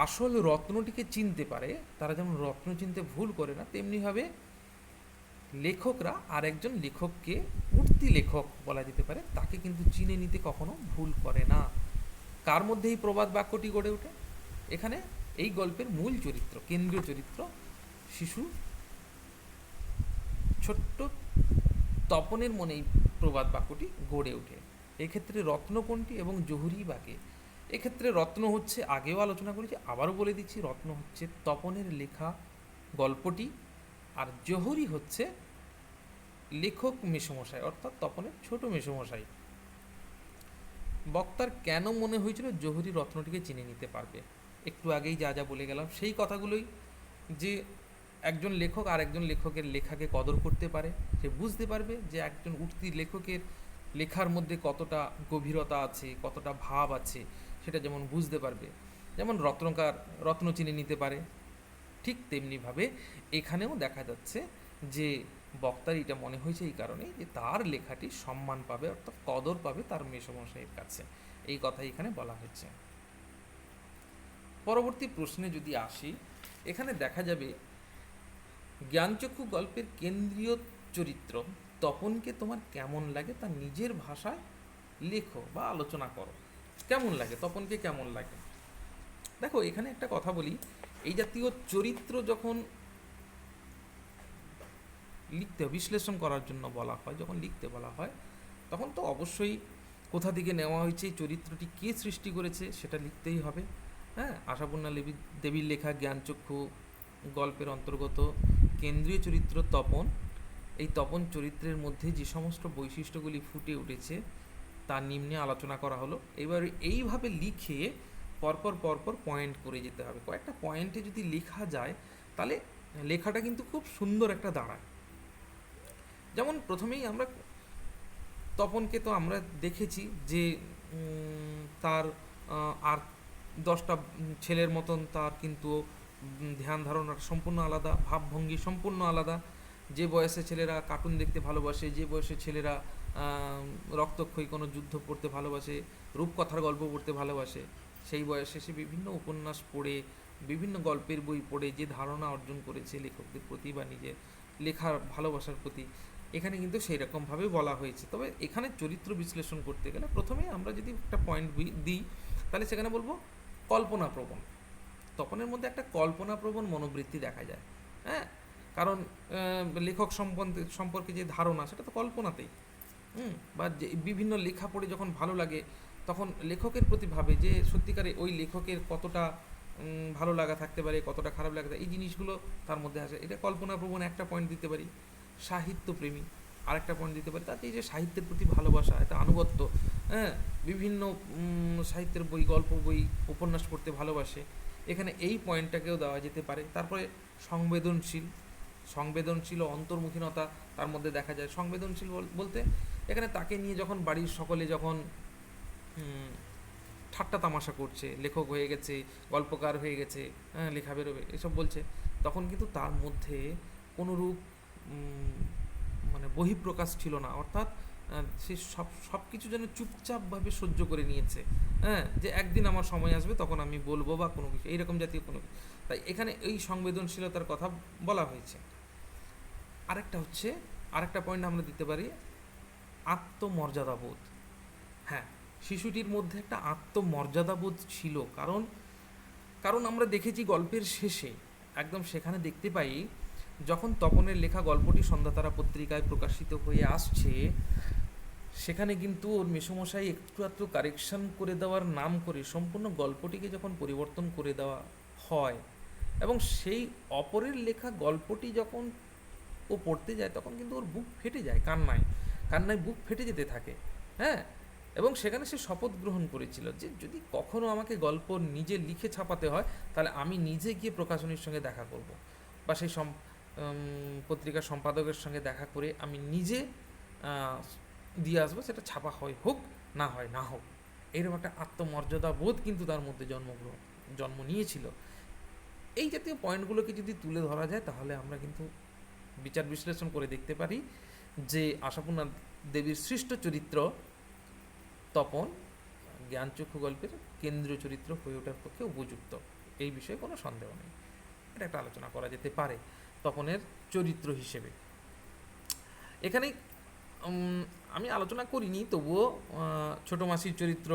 আসল রত্নটিকে চিনতে পারে, তারা যেমন রত্ন চিনতে ভুল করে না, তেমনিভাবে লেখকরা আরেকজন লেখককে উঠতি লেখক বলা যেতে পারে, তাকে কিন্তু চিনে নিতে কখনো ভুল করে না। কার মধ্যে এই প্রবাদ বাক্যটি গড়ে ওঠে? এখানে এই গল্পের মূল চরিত্র, কেন্দ্রীয় চরিত্র শিশু ছোট্ট তপনের মনে এই প্রবাদ বাক্যটি গড়ে ওঠে। এক্ষেত্রে রত্ন কোনটি এবং জহুরি বাকে? এক্ষেত্রে রত্ন হচ্ছে, আগেও আলোচনা করেছি, আবারও বলে দিচ্ছি, রত্ন হচ্ছে তপনের লেখা গল্পটি, আর জহুরি হচ্ছে লেখক মেসমশাই, অর্থাৎ তপনের ছোট মেসমশাই। বক্তার কেন মনে হয়েছিল জহুরি রত্নটিকে চিনে নিতে পারবে? একটু আগেই যা যা বলে গেলাম সেই কথাগুলোই, যে একজন লেখক আর একজন লেখকের লেখাকে কদর করতে পারে, সে বুঝতে পারবে যে একজন উঠতি লেখকের লেখার মধ্যে কতটা গভীরতা আছে, কতটা ভাব আছে, সেটা যেমন বুঝতে পারবে। যেমন রত্নকার রত্ন চিনে নিতে পারে, ঠিক তেমনিভাবে এখানেও দেখা যাচ্ছে যে বক্তার এটা মনে হয়েছে এই কারণেই যে তার লেখাটি সম্মান পাবে, অর্থাৎ কদর পাবে তার মেসমশাইয়ের কাছে, এই কথাই এখানে বলা হয়েছে। পরবর্তী প্রশ্নে যদি আসি, এখানে দেখা যাবে জ্ঞানচক্ষু গল্পের কেন্দ্রীয় চরিত্র তপনকে তোমার কেমন লাগে তা নিজের ভাষায় লেখো বা আলোচনা করো। কেমন লাগে তপনকে, কেমন লাগে? দেখো এখানে একটা কথা বলি, এই জাতীয় চরিত্র যখন লিখতে বিশ্লেষণ করার জন্য বলা হয়, যখন লিখতে বলা হয়, তখন তো অবশ্যই কোথা থেকে নেওয়া হয়েছে, চরিত্রটি কে সৃষ্টি করেছে সেটা লিখতেই হবে। হ্যাঁ, আশাপূর্ণা দেবীর লেখা জ্ঞানচক্ষু গল্পের অন্তর্গত কেন্দ্রীয় চরিত্র তপন। এই তপন চরিত্রের মধ্যে যে সমস্ত বৈশিষ্ট্যগুলি ফুটে উঠেছে তা নিম্নে আলোচনা করা হলো। এবার এইভাবে লিখে পরপর পরপর পয়েন্ট করে যেতে হবে। কয়েকটা পয়েন্টে যদি লেখা যায় তাহলে লেখাটা কিন্তু খুব সুন্দর একটা দাঁড়ায়। যেমন প্রথমেই আমরা তপনকে তো আমরা দেখেছি যে তার আর 10টা ছেলের মতন তার কিন্তু ধ্যান ধারণা সম্পূর্ণ আলাদা, ভাবভঙ্গি সম্পূর্ণ আলাদা। যে বয়সে ছেলেরা কার্টুন দেখতে ভালোবাসে, যে বয়সে ছেলেরা রক্তক্ষয়ী কোনো যুদ্ধ পড়তে ভালোবাসে, রূপকথার গল্প পড়তে ভালোবাসে, সেই বয়সে সে বিভিন্ন উপন্যাস পড়ে, বিভিন্ন গল্পের বই পড়ে যে ধারণা অর্জন করেছে লেখকদের প্রতি বা নিজের লেখার ভালোবাসার প্রতি, এখানে কিন্তু সেই রকমভাবে বলা হয়েছে। তবে এখানে চরিত্র বিশ্লেষণ করতে গেলে প্রথমে আমরা যদি একটা পয়েন্ট দিই তাহলে সেখানে বলবো কল্পনাপ্রবণ। তপনের মধ্যে একটা কল্পনাপ্রবণ মনোবৃত্তি দেখা যায়। হ্যাঁ, কারণ লেখক সম্পর্কে যে ধারণা সেটা তো কল্পনাতেই। বা যে বিভিন্ন লেখা পড়ে যখন ভালো লাগে তখন লেখকের প্রতি ভাবে যে সত্যিকারে ওই লেখকের কতটা ভালো লাগা থাকতে পারে, কতটা খারাপ লাগা, এই জিনিসগুলো তার মধ্যে আসে। এটা কল্পনাপ্রবণ একটা পয়েন্ট দিতে পারি। সাহিত্যপ্রেমী আরেকটা পয়েন্ট দিতে পারি, তাতে এই যে সাহিত্যের প্রতি ভালোবাসা, একটা আনুগত্য, হ্যাঁ, বিভিন্ন সাহিত্যের বই, গল্প বই, উপন্যাস পড়তে ভালোবাসে, এখানে এই পয়েন্টটাকেও দেওয়া যেতে পারে। তারপরে সংবেদনশীল, সংবেদনশীল ও অন্তর্মুখীনতা তার মধ্যে দেখা যায়। সংবেদনশীল বলতে এখানে তাকে নিয়ে যখন বাড়ির সকলে যখন ঠাট্টা তামাশা করছে, লেখক হয়ে গেছে, গল্পকার হয়ে গেছে, হ্যাঁ, লেখা বেরোবে, এসব বলছে, তখন কিন্তু তার মধ্যে কোনোরূপ মানে বহিঃপ্রকাশ ছিল না। অর্থাৎ সে সব কিছু যেন চুপচাপভাবে সহ্য করে নিয়েছে। হ্যাঁ, যে একদিন আমার সময় আসবে তখন আমি বলবো বা কোনো কিছু এইরকম জাতীয় কোনো কিছু। তাই এখানে এই সংবেদনশীলতার কথা বলা হয়েছে। আরেকটা হচ্ছে, আরেকটা পয়েন্ট আমরা দিতে পারি, আত্মমর্যাদাবোধ। হ্যাঁ, শিশুটির মধ্যে একটা আত্মমর্যাদাবোধ ছিল, কারণ কারণ আমরা দেখেছি গল্পের শেষে একদম সেখানে দেখতে পাই, যখন তপনের লেখা গল্পটি সন্ধ্যাতারা পত্রিকায় প্রকাশিত হয়ে আসছে, সেখানে কিন্তু ওর মেসোমশাই একটু আধটু কারেকশন করে দেওয়ার নাম করে সম্পূর্ণ গল্পটিকে যখন পরিবর্তন করে দেওয়া হয়, এবং সেই অপরের লেখা গল্পটি যখন ও পড়তে যায় তখন কিন্তু ওর বুক ফেটে যায় কান্নায়, কান্নায় বুক ফেটে যেতে থাকে। হ্যাঁ, এবং সেখানে সে শপথ গ্রহণ করেছিল যে যদি কখনো আমাকে গল্প নিজে লিখে ছাপাতে হয় তাহলে আমি নিজে গিয়ে প্রকাশনীর সঙ্গে দেখা করব, বা সেই পত্রিকার সম্পাদকের সঙ্গে দেখা করে আমি নিজে দিয়ে আসবো, সেটা ছাপা হয় হোক, না হয় না হোক। এরকম একটা আত্মমর্যাদা বোধ কিন্তু তার মধ্যে জন্ম নিয়েছিল। এই জাতীয় পয়েন্টগুলোকে যদি তুলে ধরা যায় তাহলে আমরা কিন্তু বিচার বিশ্লেষণ করে দেখতে পারি যে আশাপূর্ণা দেবীর সৃষ্ট চরিত্র তপন জ্ঞানচক্ষু গল্পের কেন্দ্রীয় চরিত্র হয়ে ওঠার পক্ষে উপযুক্ত, এই বিষয়ে কোনো সন্দেহ নেই। এটা একটা আলোচনা করা যেতে পারে তপনের চরিত্র হিসেবে। এখানে আমি আলোচনা করিনি, তবুও ছোট মাসির চরিত্র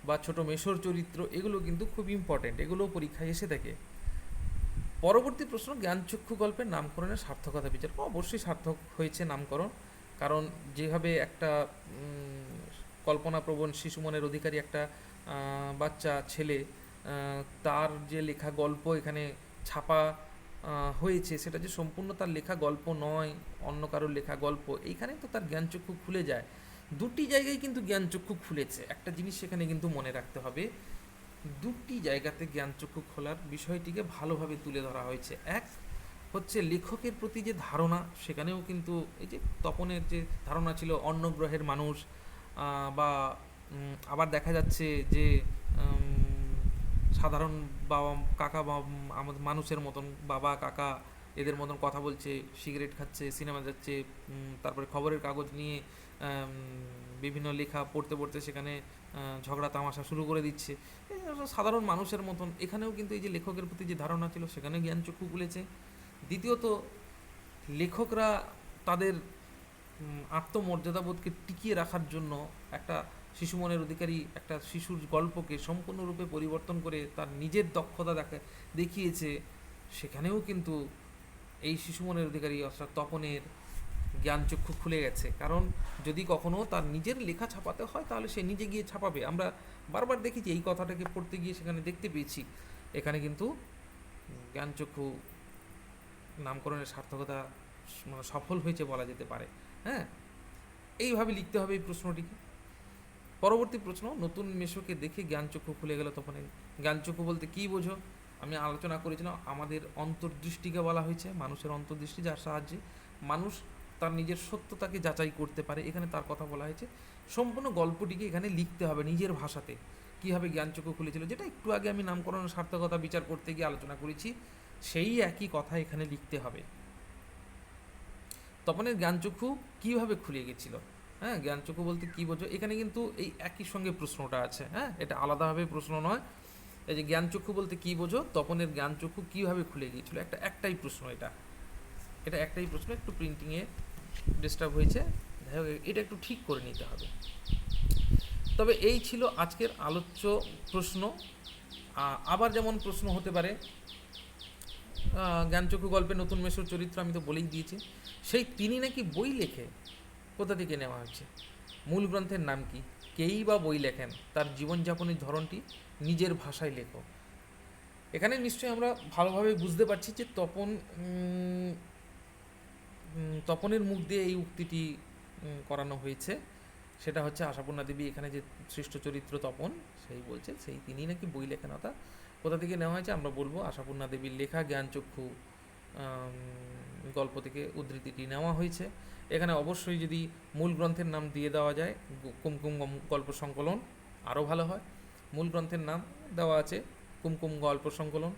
বা ছোট মেশোর চরিত্র এগুলো কিন্তু খুব ইম্পর্টেন্ট, এগুলো পরীক্ষায় এসে থাকে। পরবর্তী প্রশ্ন, জ্ঞানচক্ষু গল্পের নামকরণের সার্থকতা বিচার। অবশ্যই সার্থক হয়েছে নামকরণ, কারণ যেভাবে একটা কল্পনাপ্রবণ শিশু মনের অধিকারী একটা বাচ্চা ছেলে, তার যে লেখা গল্প এখানে ছাপা হয়েছে, সেটা যে সম্পূর্ণ তার লেখা গল্প নয়, অন্য কারোর লেখা গল্প, এইখানে তো তার জ্ঞানচক্ষু খুলে যায়। দুটি জায়গায় কিন্তু জ্ঞানচক্ষু খুলেছে, একটা জিনিস সেখানে কিন্তু মনে রাখতে হবে, দুটি জায়গাতে জ্ঞানচক্ষু খোলার বিষয়টিকে ভালোভাবে তুলে ধরা হয়েছে। এক হচ্ছে লেখকের প্রতি যে ধারণা, সেখানেও কিন্তু এই যে তপনের যে ধারণা ছিল অন্য গ্রহের মানুষ, বা আবার দেখা যাচ্ছে যে সাধারণ বাবা কাকা বা আমাদের মানুষের মতন বাবা কাকা এদের মতন কথা বলছে, সিগারেট খাচ্ছে, সিনেমা যাচ্ছে, তারপরে খবরের কাগজ নিয়ে বিভিন্ন লেখা পড়তে পড়তে সেখানে ঝগড়া তামাশা শুরু করে দিচ্ছে, সাধারণ মানুষের মতন। এখানেও কিন্তু এই যে লেখকের প্রতি যে ধারণা ছিল সেখানে জ্ঞানচক্ষু খুলেছে। দ্বিতীয়ত, লেখকরা তাদের আত্মমর্যাদাবোধকে টিকিয়ে রাখার জন্য একটা শিশু মনের অধিকারী একটা শিশুর গল্পকে সম্পূর্ণরূপে পরিবর্তন করে তার নিজের দক্ষতা দেখিয়েছে। সেখানেও কিন্তু এই শিশু মনের অধিকারী অর্থাৎ তপনের জ্ঞানচক্ষু খুলে গেছে, কারণ যদি কখনো তার নিজের লেখা ছাপাতে হয় তাহলে সে নিজে গিয়ে ছাপাবে। আমরা বারবার দেখেছি এই কথাটাকে পড়তে গিয়ে সেখানে দেখতে পেয়েছি। এখানে কিন্তু জ্ঞানচক্ষু নামকরণের সার্থকতা মানে সফল হয়েছে বলা যেতে পারে। হ্যাঁ, এইভাবে লিখতে হবে এই প্রশ্নটিকে। পরবর্তী প্রশ্ন, নতুন মেশোকে দেখে জ্ঞানচক্ষু খুলে গেল তপনের। জ্ঞানচক্ষু বলতে কী বোঝো? আমি আলোচনা করেছিলাম, আমাদের অন্তর্দৃষ্টিকে বলা হয়েছে, মানুষের অন্তর্দৃষ্টি, যার সাহায্যে মানুষ তার নিজের সত্যতাকে যাচাই করতে পারে, এখানে তার কথা বলা হয়েছে। সম্পূর্ণ গল্পটিকে এখানে লিখতে হবে নিজের ভাষাতে, কীভাবে জ্ঞানচক্ষু খুলেছিল, যেটা একটু আগে আমি নামকরণের সার্থকতা বিচার করতে গিয়ে আলোচনা করেছি, সেই একই কথা এখানে লিখতে হবে। তপনের জ্ঞানচক্ষু কীভাবে খুলে গেছিল, হ্যাঁ, জ্ঞানচক্ষু বলতে কী বোঝো, এখানে কিন্তু এই একই সঙ্গে প্রশ্নটা আছে। হ্যাঁ, এটা আলাদাভাবে প্রশ্ন নয়। এই যে জ্ঞানচক্ষু বলতে কী বোঝো, তপনের জ্ঞানচক্ষু কীভাবে খুলে গিয়েছিল, একটাই প্রশ্ন, এটা একটাই প্রশ্ন, একটু প্রিন্টিংয়ে ডিস্টার্ব হয়েছে, যাই হোক এটা একটু ঠিক করে নিতে হবে। তবে এই ছিল আজকের আলোচ্য প্রশ্ন। আবার যেমন প্রশ্ন হতে পারে, জ্ঞানচক্ষু গল্পে নতুন মেশোর চরিত্র আমি তো বলেই দিয়েছি, সেই তিনি নাকি বই লেখে, কোথা থেকে নেওয়া হচ্ছে, মূল গ্রন্থের নাম কি, কেই বা বই লেখেন, তার জীবনযাপনের ধরনটি নিজের ভাষায় লেখো। এখানে নিশ্চয়ই আমরা ভালোভাবে বুঝতে পারছি যে তপনের মুখ দিয়ে এই উক্তিটি করানো হয়েছে। সেটা হচ্ছে আশাপূর্ণা দেবী এখানে যে সৃষ্ট চরিত্র তপন, সেই বলছে সেই তিনি নাকি বই লেখেন। অর্থাৎ কোথা থেকে নেওয়া হয়েছে, আমরা বলবো আশাপূর্ণা দেবীর লেখা জ্ঞানচক্ষু গল্প থেকে উদ্ধৃতিটি নেওয়া হয়েছে। এখানে অবশ্যই যদি মূল গ্রন্থের নাম দিয়ে দেওয়া যায়, কুমকুম গল্প সংকলন, আরও ভালো হয়। মূল গ্রন্থের নাম দেওয়া আছে কুমকুম গল্প সংকলন।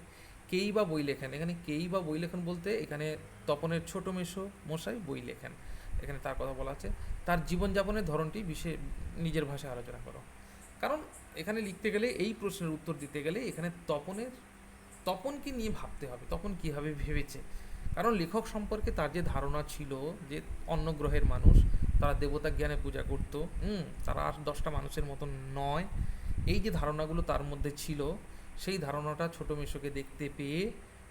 কেই বা বই লেখেন, এখানে কেই বা বই লেখেন বলতে এখানে তপনের ছোট মেশো মশাই বই লেখেন। এখানে তার কথা বলা আছে, তার জীবনযাপনের ধরনটি নিজের ভাষায় আলোচনা করো। কারণ এখানে লিখতে গেলে, এই প্রশ্নের উত্তর দিতে গেলে এখানে তপনকে নিয়ে ভাবতে হবে, তপন কীভাবে ভেবেছে। কারণ লেখক সম্পর্কে তার যে ধারণা ছিল যে অন্য গ্রহের মানুষ, তারা দেবতা জ্ঞানে পূজা করত, তারা আর 10টা মানুষের মতন নয়, এই যে ধারণাগুলো তার মধ্যে ছিল, সেই ধারণাটা ছোটো মেশোকে দেখতে পেয়ে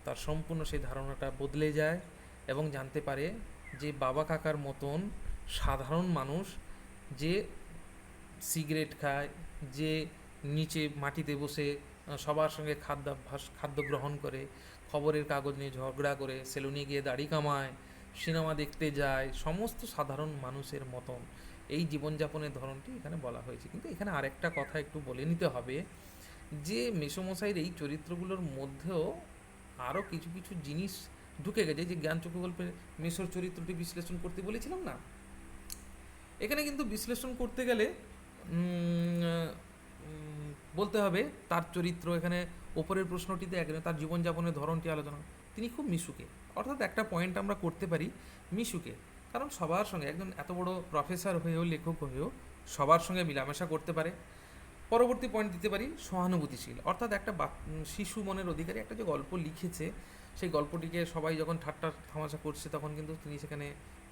তার সম্পূর্ণ সেই ধারণাটা বদলে যায় এবং জানতে পারে যে বাবা কাকার মতন সাধারণ মানুষ, যে সিগারেট খায়, যে নিচে মাটিতে বসে সবার সঙ্গে খাদ্য গ্রহণ করে, খবরের কাগজ নিয়ে ঝগড়া করে, সেলুনে গিয়ে দাড়ি কামায়, সিনেমা দেখতে যায়, সমস্ত সাধারণ মানুষের মতন এই জীবনযাপনের ধরনটি এখানে বলা হয়েছে। কিন্তু এখানে আরেকটা কথা একটু বলে নিতে হবে, যে মেসোমশাইয়ের এই চরিত্রগুলোর মধ্যেও আরও কিছু কিছু জিনিস ঢুকে গেছে। যে জ্ঞানচক্ষু গল্পে মেসোর চরিত্রটি বিশ্লেষণ করতে বলেছিলাম না, এখানে কিন্তু বিশ্লেষণ করতে গেলে বলতে হবে তার চরিত্র, এখানে ওপরের প্রশ্নটিতে একদম তার জীবনযাপনের ধরনটি আলোচনা, তিনি খুব মিশুকে। অর্থাৎ একটা পয়েন্ট আমরা করতে পারি মিশুকে, কারণ সবার সঙ্গে একজন এত বড় প্রফেসর হয়েও, লেখক হয়েও সবার সঙ্গে মেলামেশা করতে পারে। পরবর্তী পয়েন্ট দিতে পারি সহানুভূতিশীল, অর্থাৎ একটা শিশু মনের অধিকারী একটা যে গল্প লিখেছে, সেই গল্পটিকে সবাই যখন ঠাট্টা তামাশা করছে, তখন কিন্তু তিনি সেখানে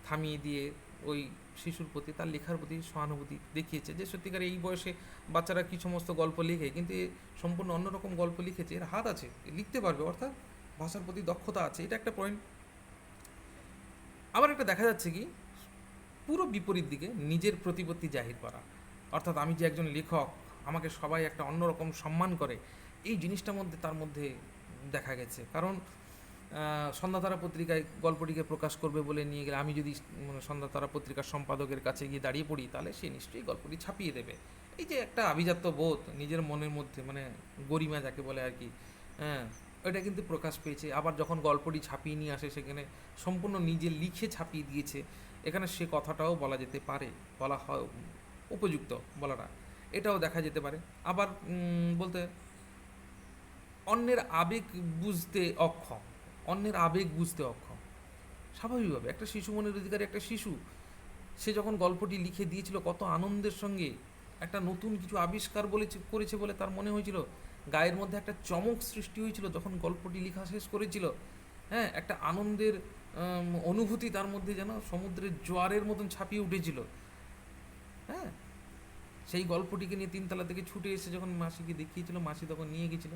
থামিয়ে দিয়ে ওই শিশুর প্রতি, তার লেখার প্রতি সহানুভূতি দেখিয়েছে, যে সত্যিকার এই বয়সে বাচ্চারা কী সমস্ত গল্প লেখে, কিন্তু এ সম্পূর্ণ অন্যরকম গল্প লিখেছে, এর হাত আছে, লিখতে পারবে, অর্থাৎ ভাষার প্রতি দক্ষতা আছে, এটা একটা পয়েন্ট। আবার একটা দেখা যাচ্ছে কি, পুরো বিপরীত দিকে নিজের প্রতিপত্তি জাহির করা, অর্থাৎ আমি যে একজন লেখক, আমাকে সবাই একটা অন্যরকম সম্মান করে, এই জিনিসটার মধ্যে তার মধ্যে দেখা গেছে। কারণ সন্ধ্যাতারা পত্রিকায় গল্পটিকে প্রকাশ করবে বলে নিয়ে গেলে, আমি যদি সন্ধ্যাতারা পত্রিকার সম্পাদকের কাছে গিয়ে দাঁড়িয়ে পড়ি, তাহলে সে নিশ্চয়ই গল্পটি ছাপিয়ে দেবে। এই যে একটা আভিজাত্য বোধ নিজের মনের মধ্যে, মানে গরিমা যাকে বলে আর কি, হ্যাঁ, ওইটা কিন্তু প্রকাশ পেয়েছে। আবার যখন গল্পটি ছাপিয়ে নিয়ে আসে, সেখানে সম্পূর্ণ নিজে লিখে ছাপিয়ে দিয়েছে, এখানে সে কথাটাও বলা যেতে পারে, বলা হয় উপযুক্ত বলাটা, এটাও দেখা যেতে পারে। আবার বলতে অন্যের আবেগ বুঝতে অক্ষম, অন্যের আবেগ বুঝতে অক্ষম, স্বাভাবিকভাবে একটা শিশু মনের অধিকারী একটা শিশু, সে যখন গল্পটি লিখে দিয়েছিল কত আনন্দের সঙ্গে, একটা নতুন কিছু আবিষ্কার করেছে বলে তার মনে হয়েছিল, গায়ের মধ্যে একটা চমক সৃষ্টি হয়েছিল যখন গল্পটি লেখা শেষ করেছিল, হ্যাঁ, একটা আনন্দের অনুভূতি তার মধ্যে যেন সমুদ্রের জোয়ারের মতন ছাপিয়ে উঠেছিল। হ্যাঁ, সেই গল্পটিকে নিয়ে 3তলা থেকে ছুটে এসে যখন মাসিকে দেখিয়েছিল, মাসি তখন নিয়ে গেছিল,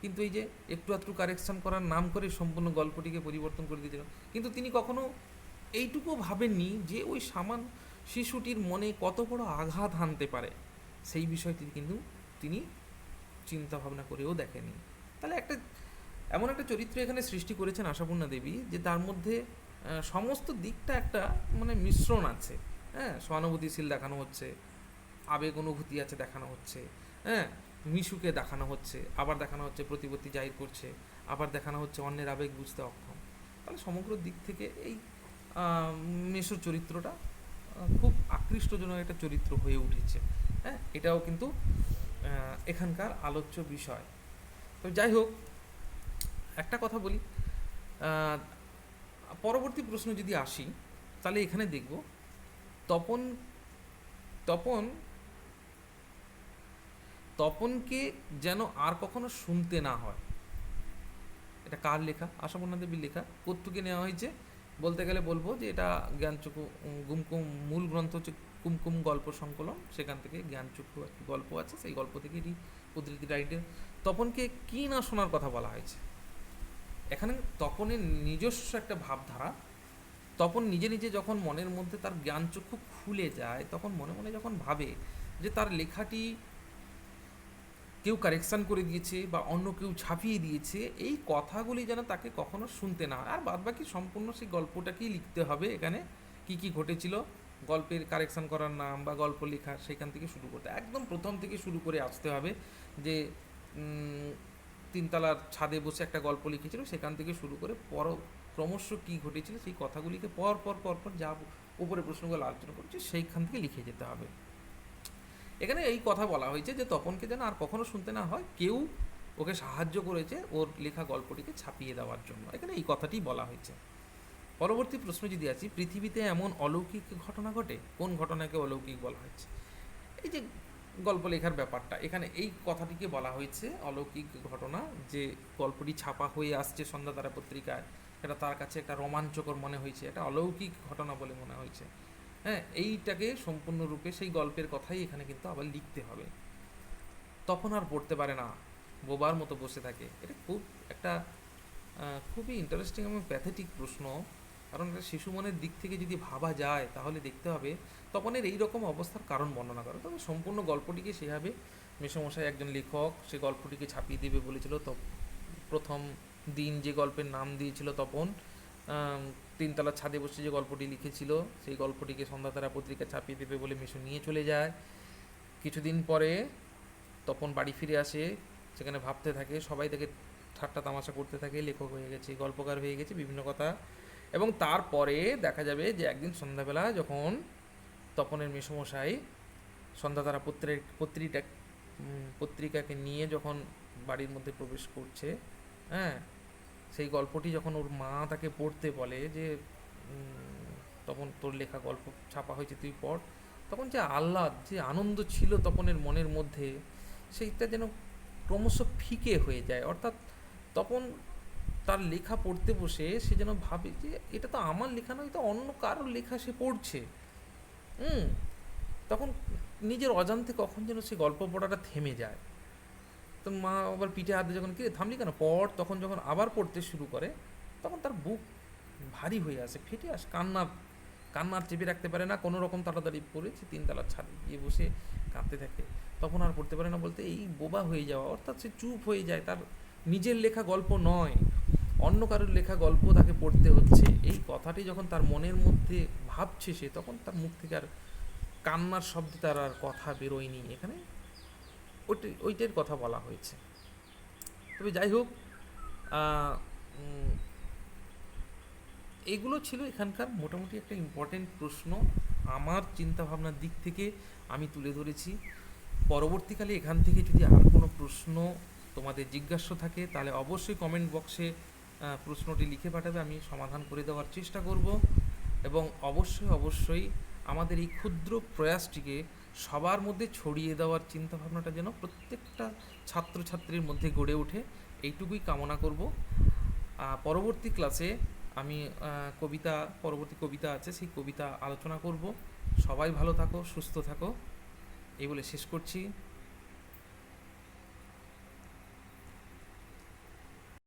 কিন্তু এই যে একটু আধটু কারেকশন করার নাম করে সম্পূর্ণ গল্পটিকে পরিবর্তন করে দিয়েছিল। কিন্তু তিনি কখনো এইটুকু ভাবেননি যে ওই সামান্য শিশুটির মনে কত বড় আঘাত হানতে পারে, সেই বিষয়টি কিন্তু তিনি চিন্তা ভাবনা করেও দেখেনি। তাহলে এমন একটা চরিত্র এখানে সৃষ্টি করেছেন আশাপূর্ণা দেবী, যে তার মধ্যে সমস্ত দিকটা একটা মানে মিশ্রণ আছে। হ্যাঁ, সহানুভূতিশীল দেখানো হচ্ছে, আবেগ অনুভূতি আছে দেখানো হচ্ছে, হ্যাঁ, মিশুকে দেখানো হচ্ছে, আবার দেখানো হচ্ছে প্রতিপত্তি জাহির করছে, আবার দেখানো হচ্ছে অন্যের আবেগ বুঝতে অক্ষম। তাহলে সমগ্র দিক থেকে এই মেসোর চরিত্রটা খুব আকৃষ্টজনক একটা চরিত্র হয়ে উঠেছে। হ্যাঁ, এটাও কিন্তু এখানকার আলোচ্য বিষয়। তো যাই হোক, একটা কথা বলি, পরবর্তী প্রশ্ন যদি আসি, তাহলে এখানে দেখব তপন তপন তপনকে যেন আর কখনো শুনতে না হয়। এটা কার লেখা? আশাপূর্ণা দেবীর লেখা। কোত্থেকে নেওয়া হয়েছে বলতে গেলে বলবো যে এটা জ্ঞানচক্ষু গুমকুম, মূল গ্রন্থ হচ্ছে কুমকুম গল্প সংকলন, সেখান থেকে জ্ঞানচক্ষু একটি গল্প আছে, সেই গল্প থেকে এটি উদ্ধৃতি রাইটে। তপনকে কি না শোনার কথা বলা হয়েছে এখানে, তপনের নিজস্ব একটা ভাবধারা, তপন নিজে নিজে যখন মনের মধ্যে তার জ্ঞানচক্ষু খুলে যায়, তখন মনে মনে যখন ভাবে যে তার লেখাটি কেউ কারেকশান করে দিয়েছে বা অন্য কেউ ছাপিয়ে দিয়েছে, এই কথাগুলি যেন তাকে কখনো শুনতে না হয়। আর বাদবাকি সম্পূর্ণ সেই গল্পটাকেই লিখতে হবে, এখানে কি কি ঘটেছিল, গল্পের কারেকশান করার নাম বা গল্প লেখা, সেখান থেকে শুরু করতে, একদম প্রথম থেকে শুরু করে আসতে হবে। যে 3তলার ছাদে বসে একটা গল্প লিখেছিল, সেখান থেকে শুরু করে ক্রমশ কী ঘটেছিল সেই কথাগুলিকে পর পর পর পর যা উপরে প্রশ্নগুলো আলোচনা করছে সেইখান থেকে লিখে যেতে হবে। এখানে এই কথা বলা হয়েছে যে তপনকে যেন আর কখনো শুনতে না হয়, কেউ ওকে সাহায্য করেছে ওর লেখা গল্পটিকে ছাপিয়ে দেওয়ার জন্য, এখানে এই কথাটি বলা হয়েছে। পরবর্তী প্রশ্ন যদি আছি, পৃথিবীতে এমন অলৌকিক ঘটনা ঘটে? কোন ঘটনাকে অলৌকিক বলা হয়েছে? এই যে গল্প লেখার ব্যাপারটা, এখানে এই কথাটিকে বলা হয়েছে অলৌকিক ঘটনা। যে গল্পটি ছাপা হয়ে আসছে সন্ধ্যাতারা পত্রিকায়, এটা তার কাছে একটা রোমাঞ্চকর মনে হয়েছে, এটা অলৌকিক ঘটনা বলে মনে হয়েছে। হ্যাঁ, এইটাকে সম্পূর্ণরূপে সেই গল্পের কথাই এখানে কিন্তু আবার লিখতে হবে। তখন আর পড়তে পারে না, বোবার মতো বসে থাকে। এটা খুব একটা খুবই ইন্টারেস্টিং এবং প্যাথেটিক প্রশ্ন। কারণ এটা শিশু মনের দিক থেকে যদি ভাবা যায় তাহলে দেখতে হবে তপনের এই রকম অবস্থার কারণ বর্ণনা করে। তবে সম্পূর্ণ গল্পটিকে সেভাবে মেসমশাই একজন লেখক সে গল্পটিকে ছাপিয়ে দেবে বলেছিল। তো প্রথম দিন যে গল্পের নাম দিয়েছিল তপন, তিনতলার ছাদে বসে যে গল্পটি লিখেছিল সেই গল্পটিকে সন্ধ্যাতারা পত্রিকা ছাপিয়ে দেবে বলে মিশু নিয়ে চলে যায়। কিছুদিন পরে তপন বাড়ি ফিরে আসে, সেখানে ভাবতে থাকে, সবাই তাকে ঠাট্টা তামাশা করতে থাকে, লেখক হয়ে গেছে, গল্পকার হয়ে গেছে, বিভিন্ন কথা। এবং তারপরে দেখা যাবে যে একদিন সন্ধ্যাবেলা যখন তপনের মেসমশাই সন্ধ্যাতারা পত্রিকাকে নিয়ে যখন বাড়ির মধ্যে প্রবেশ করছে, হ্যাঁ, সেই গল্পটি যখন ওর মা তাকে পড়তে বলে যে তখন তোর লেখা গল্প ছাপা হয়েছে, তুই পড়, তখন যে আহ্লাদ, যে আনন্দ ছিল তপনের মনের মধ্যে, সেইটা যেন ক্রমশ ফিকে হয়ে যায়। অর্থাৎ তপন তার লেখা পড়তে বসে সে যেন ভাবে যে এটা তো আমার লেখা নয়, এটা অন্য কারোর লেখা সে পড়ছে। হুম, তখন নিজের অজান্তে কখন যেন সে গল্প পড়াটা থেমে যায়। তো মা আবার পিঠে হাতে যখন কি থামলি কেন পড়, তখন যখন আবার পড়তে শুরু করে তখন তার বুক ভারী হয়ে আসে, ফেটে আসে, কান্নার চেপে রাখতে পারে না, কোনো রকম তাড়াতাড়ি পড়েছে তিনতলার ছাদে গিয়ে বসে কাঁদতে থাকে। তখন আর পড়তে পারে না বলতে এই বোবা হয়ে যাওয়া, অর্থাৎ সে চুপ হয়ে যায়। তার নিজের লেখা গল্প নয়, অন্য কারোর লেখা গল্প তাকে পড়তে হচ্ছে, এই কথাটি যখন তার মনের মধ্যে ভাবছে সে, তখন তার মুখ থেকে আর কান্নার শব্দে তার আর কথা বেরোয়নি। এখানে ওইটার কথা বলা হয়েছে। তবে যাই হোক, এগুলো ছিল এখানকার মোটামুটি একটা ইম্পর্টেন্ট প্রশ্ন আমার চিন্তাভাবনার দিক থেকে আমি তুলে ধরেছি। পরবর্তীকালে এখান থেকে যদি আর কোনো প্রশ্ন তোমাদের জিজ্ঞাস্য থাকে তাহলে অবশ্যই কমেন্ট বক্সে প্রশ্নটি লিখে পাঠাবে, আমি সমাধান করে দেওয়ার চেষ্টা করব। এবং অবশ্যই অবশ্যই আমাদের এই ক্ষুদ্র প্রয়াসটিকে সবার মধ্যে ছড়িয়ে দেওয়ার চিন্তাভাবনাটা যেন প্রত্যেকটা ছাত্রছাত্রীর মধ্যে গড়ে ওঠে, এইটুকুই কামনা করব। পরবর্তী ক্লাসে আমি পরবর্তী কবিতা আছে, সেই কবিতা আলোচনা করব। সবাই ভালো থাকো, সুস্থ থাকো, এই বলে শেষ করছি।